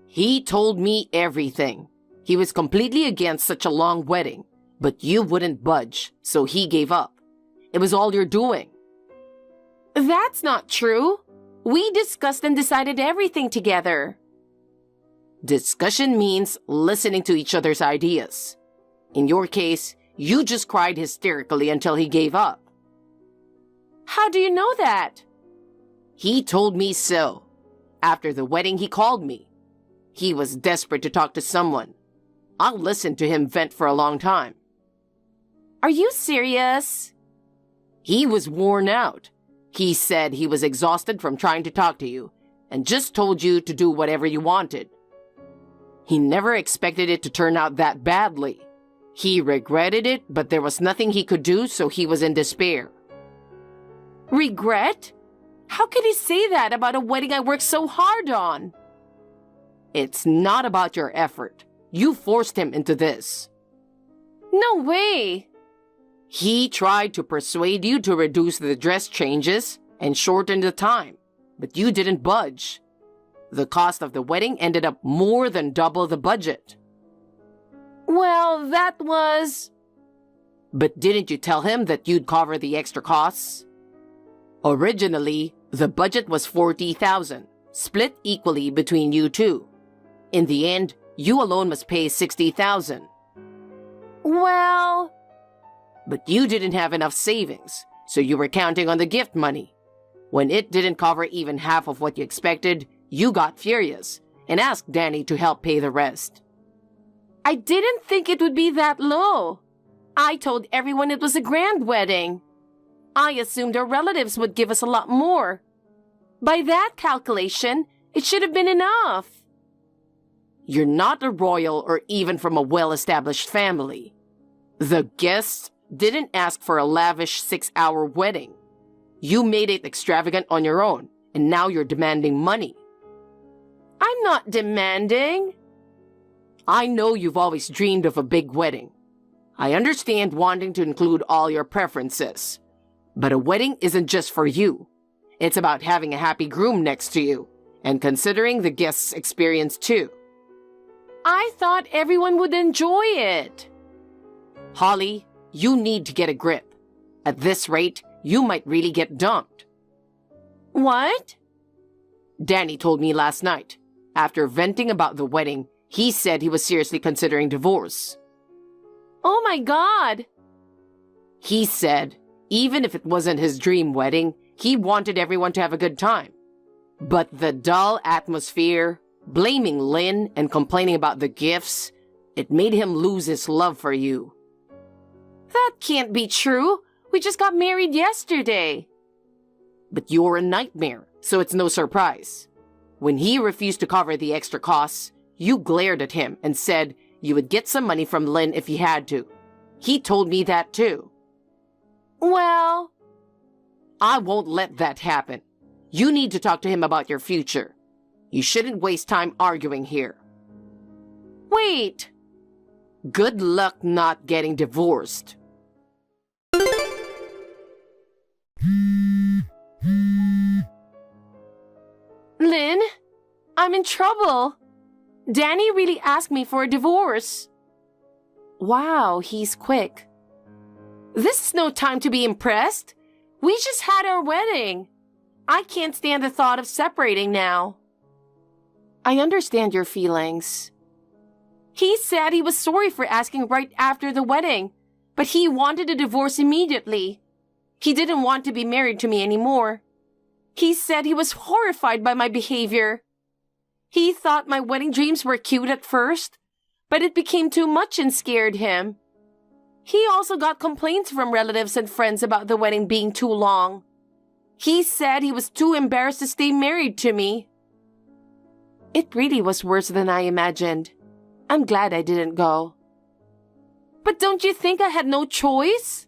He told me everything. He was completely against such a long wedding, but you wouldn't budge, so he gave up. It was all you're doing. That's not true. We discussed and decided everything together. Discussion means listening to each other's ideas. In your case, you just cried hysterically until he gave up. How do you know that? He told me so. After the wedding, he called me. He was desperate to talk to someone. I listened to him vent for a long time. Are you serious? He was worn out. He said he was exhausted from trying to talk to you and just told you to do whatever you wanted. He never expected it to turn out that badly. He regretted it, but there was nothing he could do, so he was in despair. Regret? How could he say that about a wedding I worked so hard on? It's not about your effort. You forced him into this. No way! He tried to persuade you to reduce the dress changes and shorten the time, but you didn't budge. The cost of the wedding ended up more than double the budget. Well, that was... But didn't you tell him that you'd cover the extra costs? Originally, the budget was $40,000, split equally between you two. In the end, you alone must pay $60,000. Well... But you didn't have enough savings, so you were counting on the gift money. When it didn't cover even half of what you expected, you got furious and asked Danny to help pay the rest. I didn't think it would be that low. I told everyone it was a grand wedding. I assumed our relatives would give us a lot more. By that calculation, it should have been enough. You're not a royal or even from a well-established family. The guests didn't ask for a lavish 6-hour wedding. You made it extravagant on your own, and now you're demanding money. I'm not demanding. I know you've always dreamed of a big wedding. I understand wanting to include all your preferences. But a wedding isn't just for you. It's about having a happy groom next to you, and considering the guest's experience too. I thought everyone would enjoy it. Holly, you need to get a grip. At this rate, you might really get dumped. What? Danny told me last night. After venting about the wedding, he said he was seriously considering divorce. Oh my God! He said, even if it wasn't his dream wedding, he wanted everyone to have a good time. But the dull atmosphere, blaming Lynn and complaining about the gifts, it made him lose his love for you. That can't be true. We just got married yesterday. But you're a nightmare, so it's no surprise. When he refused to cover the extra costs, you glared at him and said you would get some money from Lynn if he had to. He told me that too. Well, I won't let that happen. You need to talk to him about your future. You shouldn't waste time arguing here. Wait! Good luck not getting divorced. Lynn, I'm in trouble. Danny really asked me for a divorce. Wow, he's quick. This is no time to be impressed. We just had our wedding. I can't stand the thought of separating now. I understand your feelings. He said he was sorry for asking right after the wedding, but he wanted a divorce immediately. He didn't want to be married to me anymore. He said he was horrified by my behavior. He thought my wedding dreams were cute at first, but it became too much and scared him. He also got complaints from relatives and friends about the wedding being too long. He said he was too embarrassed to stay married to me. It really was worse than I imagined. I'm glad I didn't go. But don't you think I had no choice?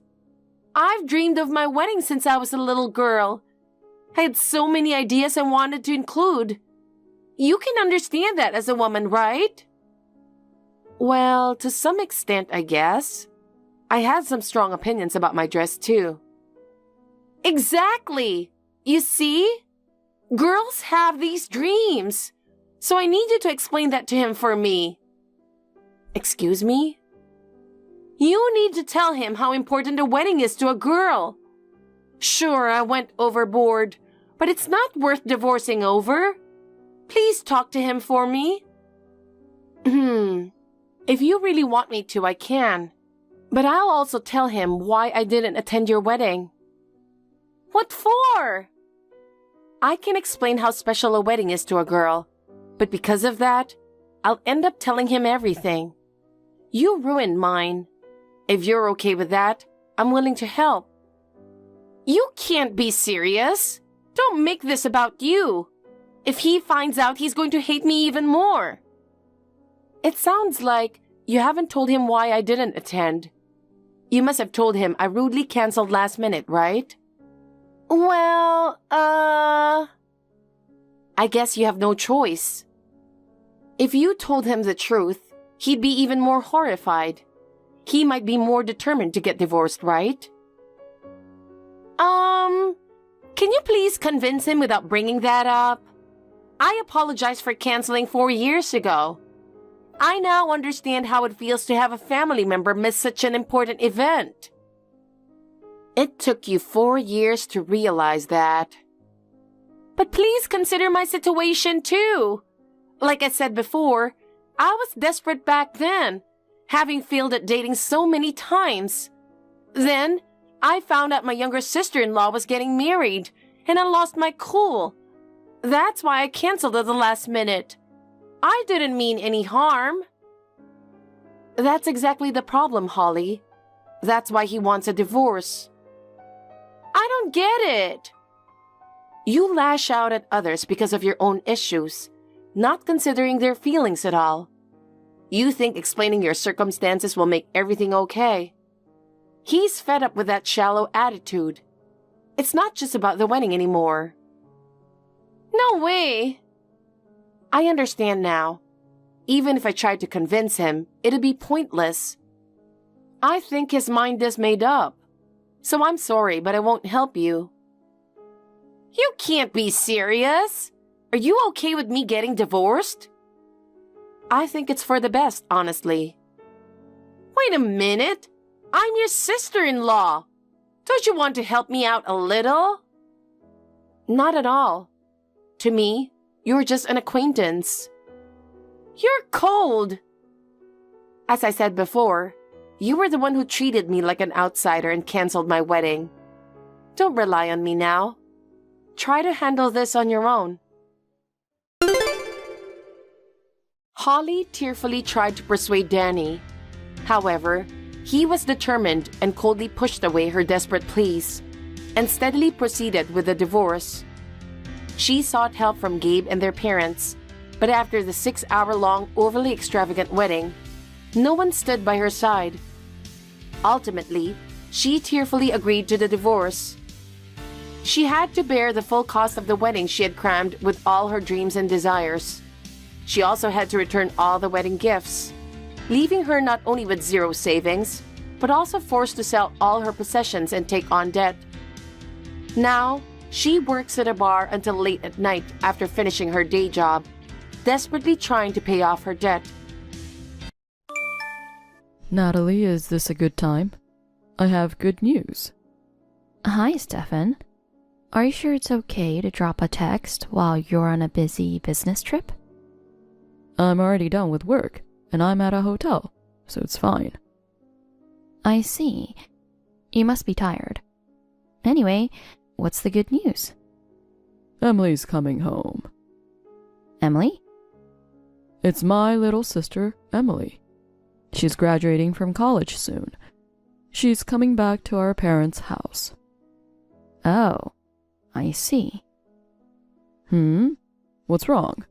I've dreamed of my wedding since I was a little girl. I had so many ideas I wanted to include. You can understand that as a woman, right? Well, to some extent, I guess. I had some strong opinions about my dress, too. Exactly! You see? Girls have these dreams. So I need you to explain that to him for me. Excuse me? You need to tell him how important a wedding is to a girl. Sure, I went overboard, but it's not worth divorcing over. Please talk to him for me. If you really want me to, I can. But I'll also tell him why I didn't attend your wedding. What for? I can explain how special a wedding is to a girl, but because of that, I'll end up telling him everything. You ruined mine. If you're okay with that, I'm willing to help. You can't be serious. Don't make this about you. If he finds out, he's going to hate me even more. It sounds like you haven't told him why I didn't attend. You must have told him I rudely canceled last minute, right? Well, I guess you have no choice. If you told him the truth, he'd be even more horrified. He might be more determined to get divorced, right? Can you please convince him without bringing that up? I apologized for canceling 4 years ago. I now understand how it feels to have a family member miss such an important event. It took you 4 years to realize that. But please consider my situation too. Like I said before, I was desperate back then, having failed at dating so many times. Then, I found out my younger sister-in-law was getting married, and I lost my cool. That's why I canceled at the last minute. I didn't mean any harm. That's exactly the problem, Holly. That's why he wants a divorce. I don't get it. You lash out at others because of your own issues, not considering their feelings at all. You think explaining your circumstances will make everything okay. He's fed up with that shallow attitude. It's not just about the wedding anymore. No way. I understand now. Even if I tried to convince him, it'd be pointless. I think his mind is made up. So I'm sorry, but I won't help you. You can't be serious. Are you okay with me getting divorced? I think it's for the best, honestly. Wait a minute. I'm your sister-in-law. Don't you want to help me out a little? Not at all. To me, you're just an acquaintance. You're cold. As I said before, you were the one who treated me like an outsider and canceled my wedding. Don't rely on me now. Try to handle this on your own. Holly tearfully tried to persuade Danny. However, he was determined and coldly pushed away her desperate pleas and steadily proceeded with the divorce. She sought help from Gabe and their parents, but after the 6-hour-long, overly extravagant wedding, no one stood by her side. Ultimately, she tearfully agreed to the divorce. She had to bear the full cost of the wedding she had crammed with all her dreams and desires. She also had to return all the wedding gifts, leaving her not only with zero savings, but also forced to sell all her possessions and take on debt. Now, she works at a bar until late at night after finishing her day job, desperately trying to pay off her debt. Natalie, is this a good time? I have good news. Hi, Stefan. Are you sure it's okay to drop a text while you're on a busy business trip? I'm already done with work, and I'm at a hotel, so it's fine. I see. You must be tired. Anyway, what's the good news? Emily's coming home. Emily? It's my little sister, Emily. She's graduating from college soon. She's coming back to our parents' house. Oh, I see. What's wrong?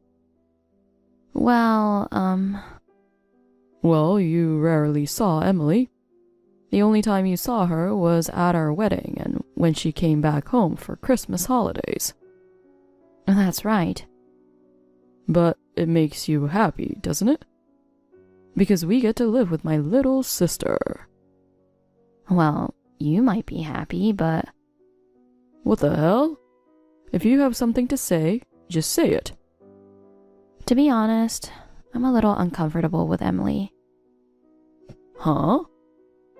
Well, Well, you rarely saw Emily. The only time you saw her was at our wedding and when she came back home for Christmas holidays. That's right. But it makes you happy, doesn't it? Because we get to live with my little sister. Well, you might be happy, but... What the hell? If you have something to say, just say it. To be honest, I'm a little uncomfortable with Emily. Huh?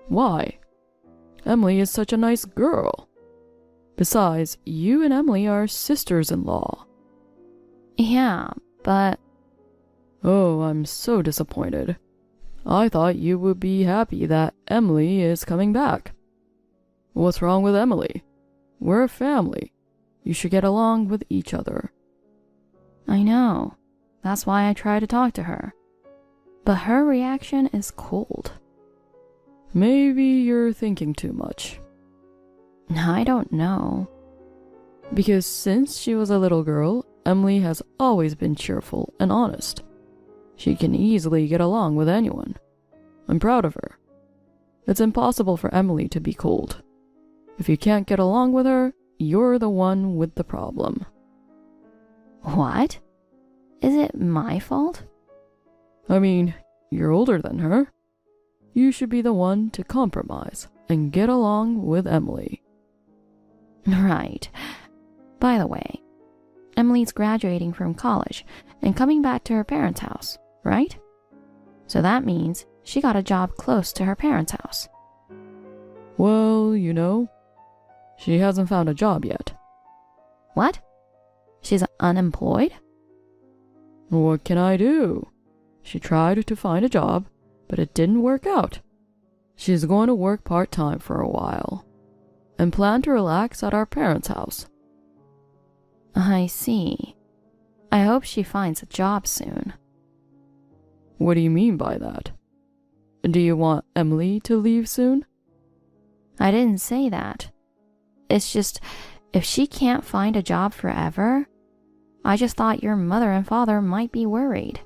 Why? Emily is such a nice girl. Besides, you and Emily are sisters-in-law. Yeah, but... Oh, I'm so disappointed. I thought you would be happy that Emily is coming back. What's wrong with Emily? We're a family. You should get along with each other. I know. That's why I try to talk to her. But her reaction is cold. Maybe you're thinking too much. I don't know. Because since she was a little girl, Emily has always been cheerful and honest. She can easily get along with anyone. I'm proud of her. It's impossible for Emily to be cold. If you can't get along with her, you're the one with the problem. What? Is it my fault? I mean, you're older than her. You should be the one to compromise and get along with Emily. Right. By the way, Emily's graduating from college and coming back to her parents' house, right? So that means she got a job close to her parents' house. Well, you know, she hasn't found a job yet. What? She's unemployed? What can I do? She tried to find a job, but it didn't work out. She's going to work part-time for a while and plan to relax at our parents' house. I see. I hope she finds a job soon. What do you mean by that? Do you want Emily to leave soon? I didn't say that. It's just, if she can't find a job forever, I just thought your mother and father might be worried.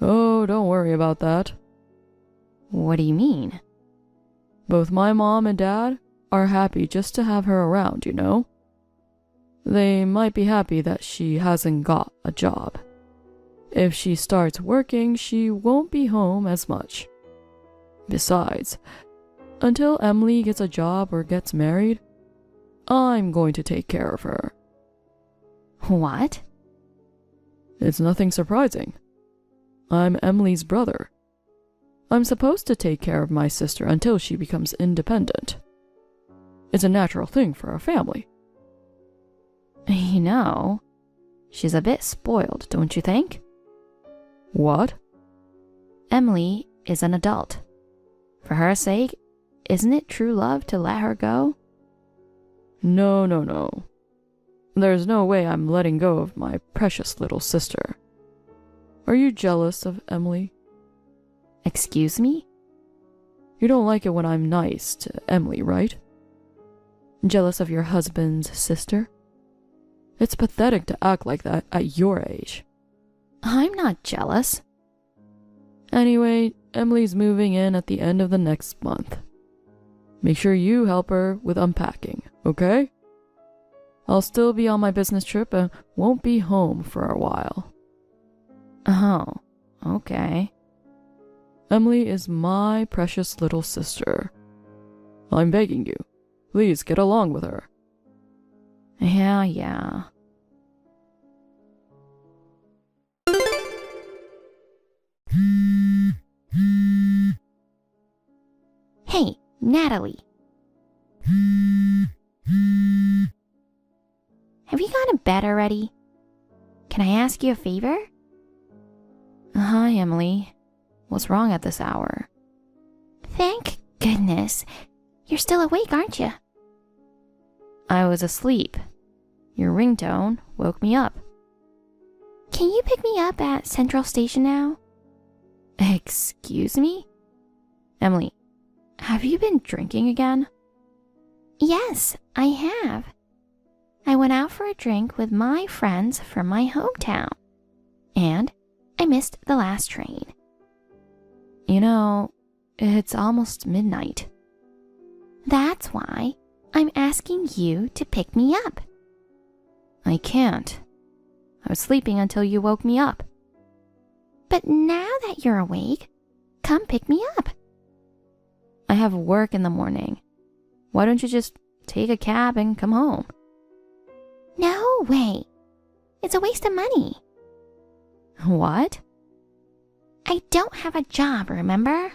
Oh, don't worry about that. What do you mean? Both my mom and dad are happy just to have her around, you know? They might be happy that she hasn't got a job. If she starts working, she won't be home as much. Besides, until Emily gets a job or gets married, I'm going to take care of her. What? It's nothing surprising. I'm Emily's brother. I'm supposed to take care of my sister until she becomes independent. It's a natural thing for a family. You know, she's a bit spoiled, don't you think? What? Emily is an adult. For her sake, isn't it true love to let her go? No. There's no way I'm letting go of my precious little sister. Are you jealous of Emily? Excuse me? You don't like it when I'm nice to Emily, right? Jealous of your husband's sister? It's pathetic to act like that at your age. I'm not jealous. Anyway, Emily's moving in at the end of the next month. Make sure you help her with unpacking, okay? I'll still be on my business trip and won't be home for a while. Oh, okay. Emily is my precious little sister. I'm begging you, please get along with her. Yeah. Hey, Natalie. Have you gone to bed already? Can I ask you a favor? Hi, Emily. What's wrong at this hour? Thank goodness. You're still awake, aren't you? I was asleep. Your ringtone woke me up. Can you pick me up at Central Station now? Excuse me? Emily, have you been drinking again? Yes, I have. I went out for a drink with my friends from my hometown, and I missed the last train. You know, it's almost midnight. That's why I'm asking you to pick me up. I can't. I was sleeping until you woke me up. But now that you're awake, come pick me up. I have work in the morning. Why don't you just take a cab and come home? No way. It's a waste of money. What? I don't have a job, remember?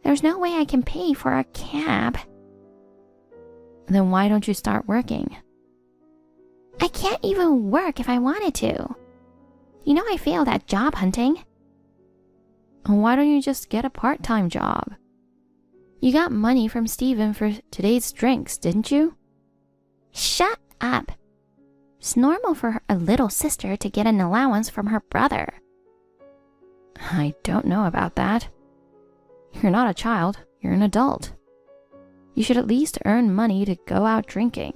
There's no way I can pay for a cab. Then why don't you start working? I can't even work if I wanted to. You know I failed at job hunting. Why don't you just get a part-time job? You got money from Steven for today's drinks, didn't you? Shut up. It's normal for a little sister to get an allowance from her brother. I don't know about that. You're not a child, you're an adult. You should at least earn money to go out drinking.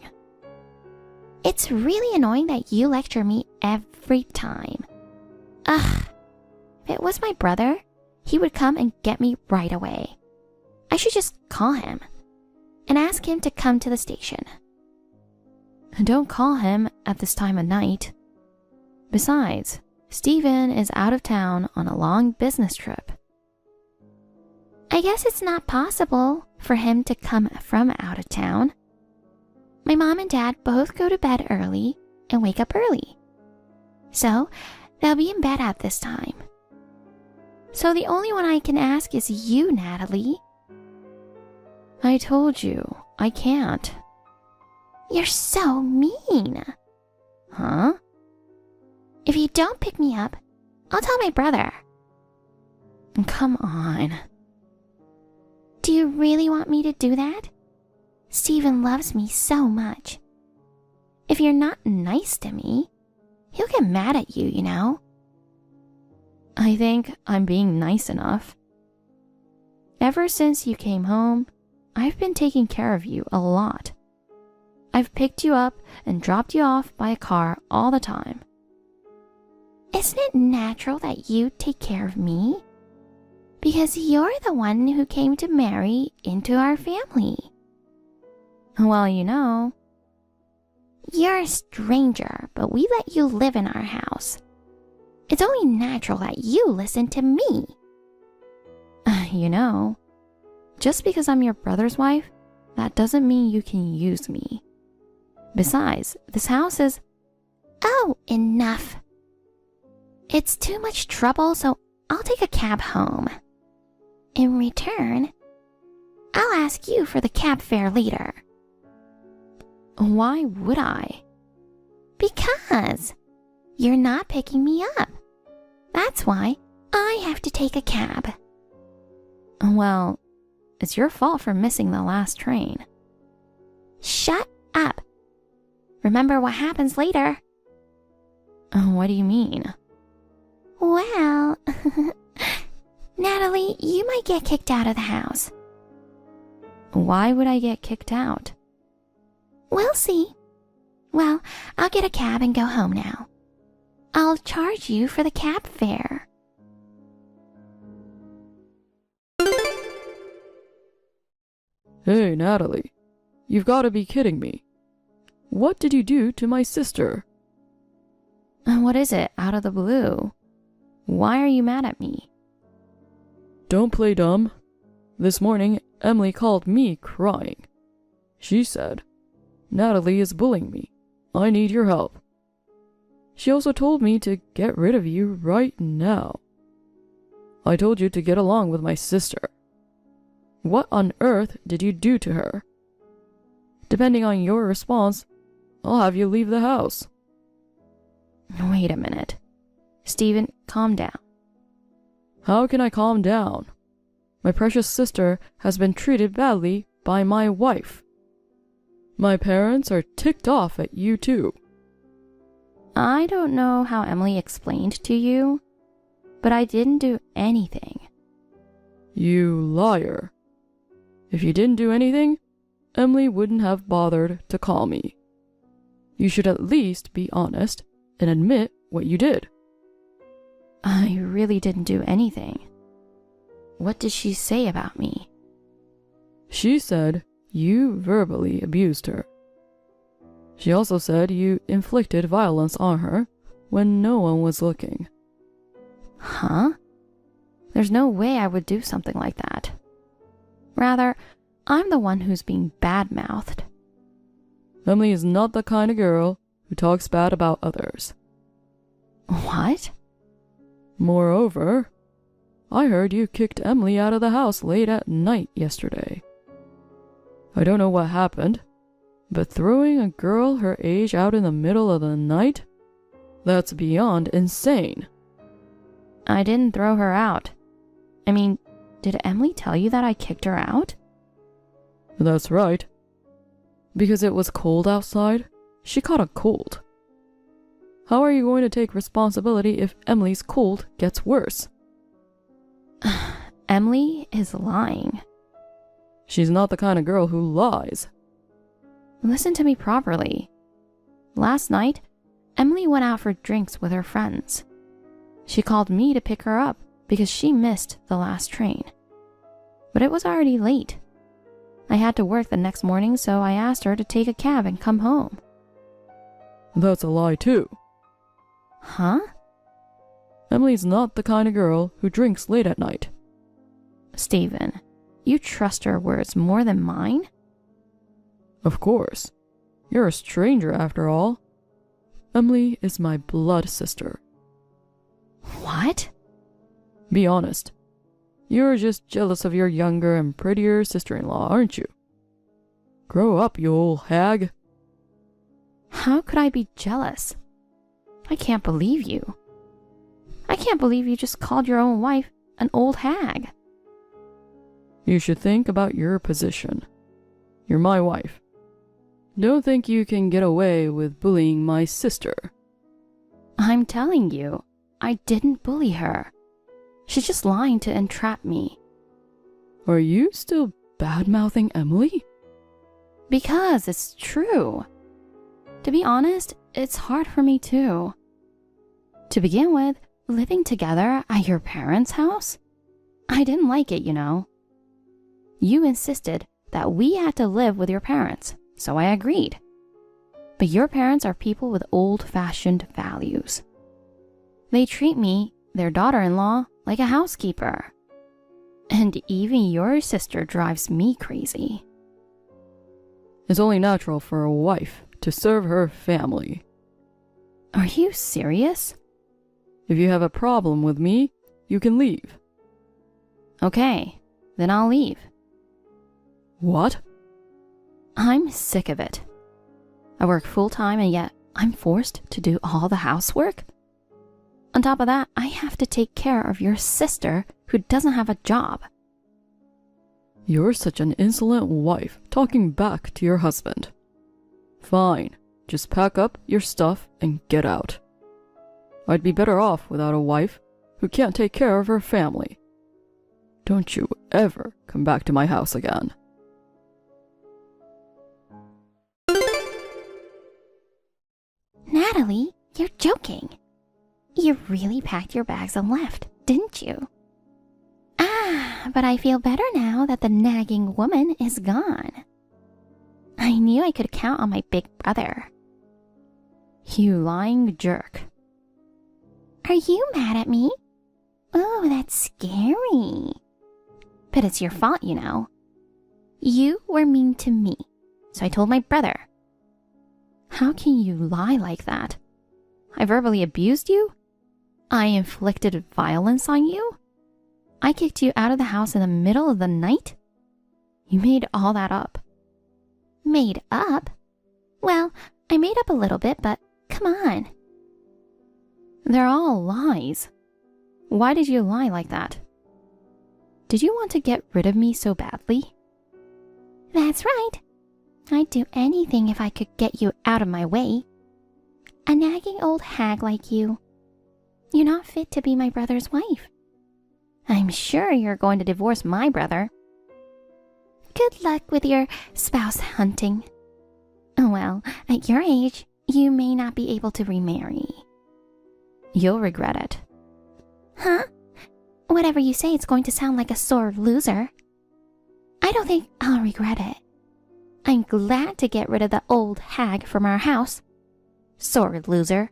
It's really annoying that you lecture me every time. Ugh. If it was my brother, he would come and get me right away. I should just call him and ask him to come to the station. Don't call him at this time of night. Besides, Steven is out of town on a long business trip. I guess it's not possible for him to come from out of town. My mom and dad both go to bed early and wake up early. So, they'll be in bed at this time. So the only one I can ask is you, Natalie. I told you, I can't. You're so mean. Huh? If you don't pick me up, I'll tell my brother. Come on. Do you really want me to do that? Steven loves me so much. If you're not nice to me, he'll get mad at you, you know. I think I'm being nice enough. Ever since you came home, I've been taking care of you a lot. I've picked you up and dropped you off by a car all the time. Isn't it natural that you take care of me? Because you're the one who came to marry into our family. Well, you know, You're a stranger, but we let you live in our house. It's only natural that you listen to me. you know, just because I'm your brother's wife, that doesn't mean you can use me. Besides, this house is... Oh, enough. It's too much trouble, so I'll take a cab home. In return, I'll ask you for the cab fare later. Why would I? Because you're not picking me up. That's why I have to take a cab. Well, it's your fault for missing the last train. Shut up. Remember what happens later. What do you mean? Well, Natalie, you might get kicked out of the house. Why would I get kicked out? We'll see. Well, I'll get a cab and go home now. I'll charge you for the cab fare. Hey, Natalie. You've got to be kidding me. What did you do to my sister? What is it, out of the blue? Why are you mad at me? Don't play dumb. This morning, Emily called me crying. She said, Natalie is bullying me. I need your help. She also told me to get rid of you right now. I told you to get along with my sister. What on earth did you do to her? Depending on your response, I'll have you leave the house. Wait a minute. Steven, calm down. How can I calm down? My precious sister has been treated badly by my wife. My parents are ticked off at you too. I don't know how Emily explained to you, but I didn't do anything. You liar. If you didn't do anything, Emily wouldn't have bothered to call me. You should at least be honest and admit what you did. I really didn't do anything. What did she say about me? She said you verbally abused her. She also said you inflicted violence on her when no one was looking. Huh? There's no way I would do something like that. Rather, I'm the one who's being bad-mouthed. Emily is not the kind of girl who talks bad about others. What? Moreover, I heard you kicked Emily out of the house late at night yesterday. I don't know what happened, but throwing a girl her age out in the middle of the night? That's beyond insane. I didn't throw her out. I mean, did Emily tell you that I kicked her out? That's right. Because it was cold outside, she caught a cold. How are you going to take responsibility if Emily's cold gets worse? Emily is lying. She's not the kind of girl who lies. Listen to me properly. Last night, Emily went out for drinks with her friends. She called me to pick her up because she missed the last train. But it was already late. I had to work the next morning, so I asked her to take a cab and come home. That's a lie too. Huh? Emily's not the kind of girl who drinks late at night. Steven, you trust her words more than mine? Of course. You're a stranger after all. Emily is my blood sister. What? Be honest. You're just jealous of your younger and prettier sister-in-law, aren't you? Grow up, you old hag. How could I be jealous? I can't believe you. I can't believe you just called your own wife an old hag. You should think about your position. You're my wife. Don't think you can get away with bullying my sister. I'm telling you, I didn't bully her. She's just lying to entrap me. Are you still bad-mouthing Emily? Because it's true. To be honest, it's hard for me too. To begin with, living together at your parents' house? I didn't like it, you know. You insisted that we had to live with your parents, so I agreed. But your parents are people with old-fashioned values. They treat me, their daughter-in-law, like a housekeeper. And even your sister drives me crazy. It's only natural for a wife to serve her family. Are you serious? If you have a problem with me, you can leave. Okay, then I'll leave. What? I'm sick of it. I work full-time and yet I'm forced to do all the housework? On top of that, I have to take care of your sister who doesn't have a job. You're such an insolent wife talking back to your husband. Fine, just pack up your stuff and get out. I'd be better off without a wife who can't take care of her family. Don't you ever come back to my house again. Natalie, you're joking. You really packed your bags and left, didn't you? But I feel better now that the nagging woman is gone. I knew I could count on my big brother. You lying jerk. Are you mad at me? Oh, that's scary. But it's your fault, you know. You were mean to me, so I told my brother. How can you lie like that? I verbally abused you? I inflicted violence on you? I kicked you out of the house in the middle of the night? You made all that up. Made up? Well, I made up a little bit, but come on. They're all lies. Why did you lie like that? Did you want to get rid of me so badly? That's right. I'd do anything if I could get you out of my way. A nagging old hag like you. You're not fit to be my brother's wife. I'm sure you're going to divorce my brother. Good luck with your spouse hunting. Well, at your age, you may not be able to remarry. You'll regret it. Huh? Whatever you say, it's going to sound like a sore loser. I don't think I'll regret it. I'm glad to get rid of the old hag from our house. Sore loser.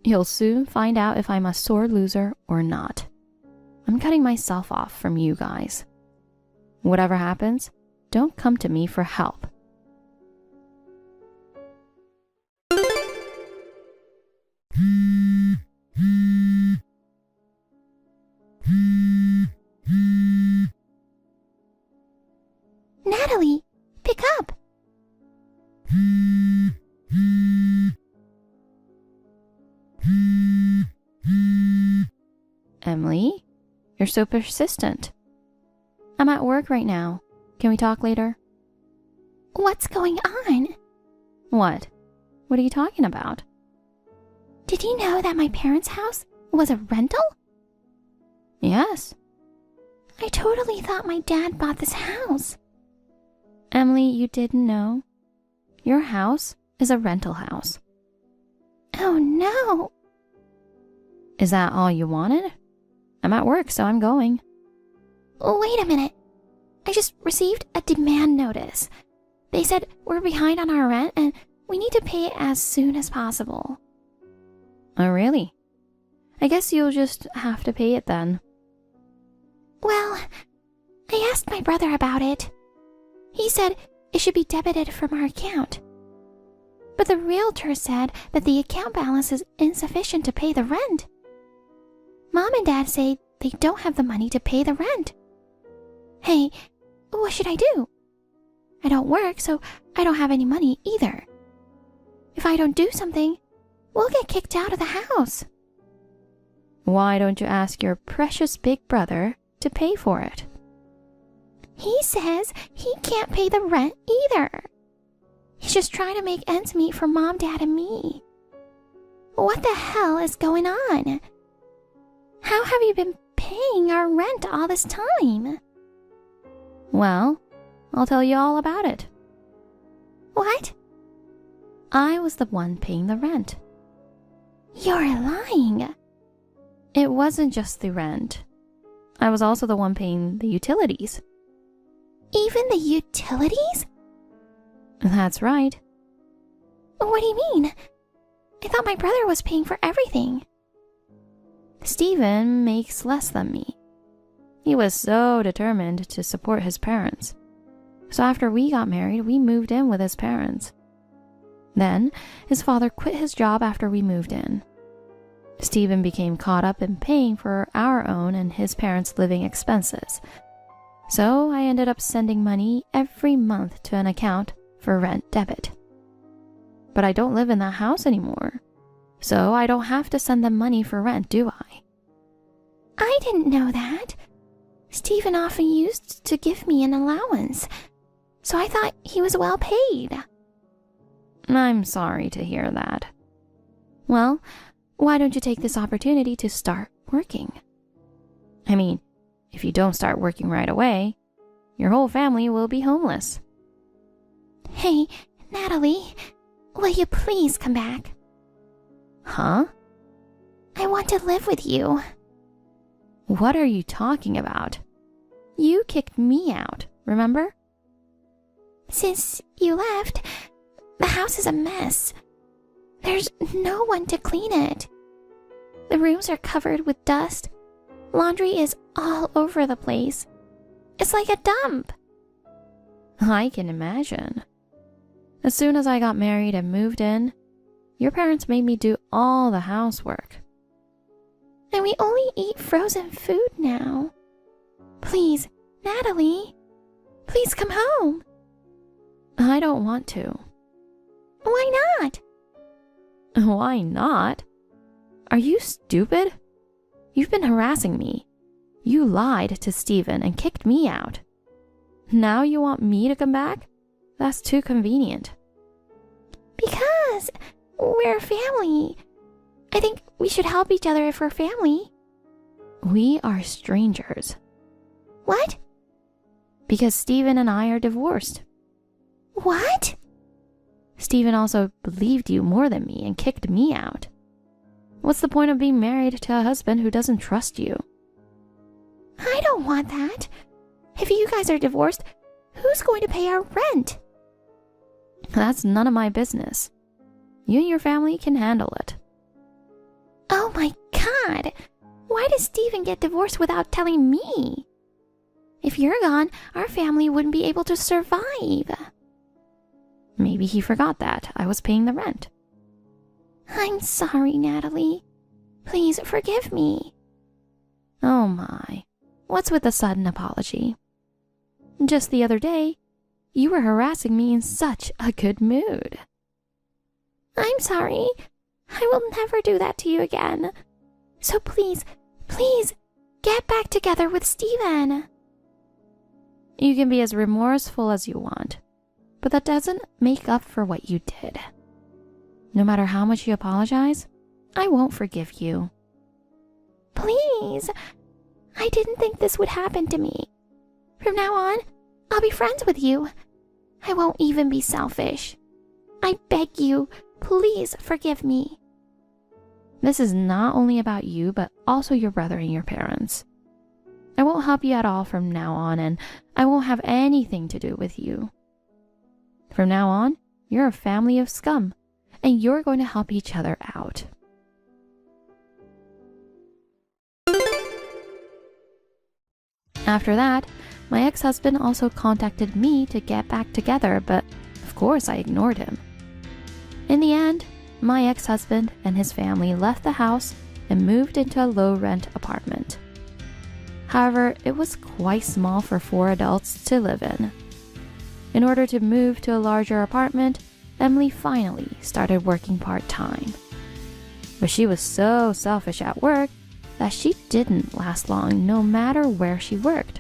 You'll soon find out if I'm a sore loser or not. I'm cutting myself off from you guys. Whatever happens, don't come to me for help. Natalie, pick up! Emily, you're so persistent. I'm at work right now. Can we talk later? What's going on? What? What are you talking about? Did you know that my parents' house was a rental? Yes. I totally thought my dad bought this house. Emily, you didn't know? Your house is a rental house. Oh no! Is that all you wanted? I'm at work, so I'm going. Wait a minute. I just received a demand notice. They said we're behind on our rent and we need to pay it as soon as possible. Oh, really? I guess you'll just have to pay it then. Well, I asked my brother about it. He said it should be debited from our account. But the realtor said that the account balance is insufficient to pay the rent. Mom and Dad say they don't have the money to pay the rent. Hey, what should I do? I don't work, so I don't have any money either. If I don't do something, we'll get kicked out of the house. Why don't you ask your precious big brother to pay for it? He says he can't pay the rent either. He's just trying to make ends meet for Mom, Dad, and me. What the hell is going on? How have you been paying our rent all this time? Well, I'll tell you all about it. What? I was the one paying the rent. You're lying. It wasn't just the rent. I was also the one paying the utilities. Even the utilities? That's right. What do you mean? I thought my brother was paying for everything. Stephen makes less than me. He was so determined to support his parents. So after we got married, we moved in with his parents. Then, his father quit his job after we moved in. Stephen became caught up in paying for our own and his parents' living expenses. So I ended up sending money every month to an account for rent debit. But I don't live in that house anymore, so I don't have to send them money for rent, do I? I didn't know that. Stephen often used to give me an allowance, so I thought he was well paid. I'm sorry to hear that. Well, why don't you take this opportunity to start working? I mean, if you don't start working right away, your whole family will be homeless. Hey, Natalie, will you please come back? Huh? I want to live with you. What are you talking about? You kicked me out, remember? Since you left, the house is a mess. There's no one to clean it. The rooms are covered with dust. Laundry is all over the place. It's like a dump. I can imagine. As soon as I got married and moved in, your parents made me do all the housework. And we only eat frozen food now. Please, Natalie, please come home. I don't want to. Why not? Why not? Are you stupid? You've been harassing me. You lied to Stephen and kicked me out. Now you want me to come back? That's too convenient. Because we're family. I think we should help each other if we're family. We are strangers. What? Because Stephen and I are divorced. What? Stephen also believed you more than me and kicked me out. What's the point of being married to a husband who doesn't trust you? I don't want that. If you guys are divorced, who's going to pay our rent? That's none of my business. You and your family can handle it. Oh my God! Why does Stephen get divorced without telling me? If you're gone, our family wouldn't be able to survive. Maybe he forgot that I was paying the rent. I'm sorry, Natalie. Please forgive me. Oh my. What's with the sudden apology? Just the other day, you were harassing me in such a good mood. I'm sorry. I will never do that to you again. So please, please, get back together with Stephen. You can be as remorseful as you want, but that doesn't make up for what you did. No matter how much you apologize, I won't forgive you. Please, I didn't think this would happen to me. From now on, I'll be friends with you. I won't even be selfish. I beg you, please forgive me. This is not only about you, but also your brother and your parents. I won't help you at all from now on, and I won't have anything to do with you. From now on, you're a family of scum, and you're going to help each other out. After that, my ex-husband also contacted me to get back together, but of course I ignored him. In the end, my ex-husband and his family left the house and moved into a low-rent apartment. However, it was quite small for 4 adults to live in. In order to move to a larger apartment, Emily finally started working part-time. But she was so selfish at work that she didn't last long no matter where she worked.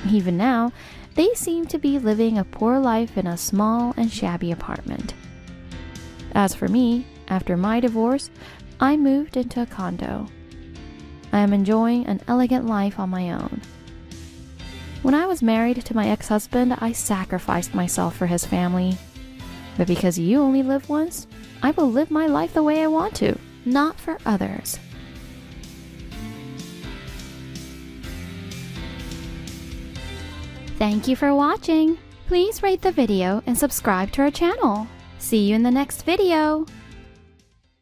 Even now, they seem to be living a poor life in a small and shabby apartment. As for me, after my divorce, I moved into a condo. I am enjoying an elegant life on my own. When I was married to my ex-husband, I sacrificed myself for his family. But because you only live once, I will live my life the way I want to, not for others. Thank you for watching. Please rate the video and subscribe to our channel. See you in the next video.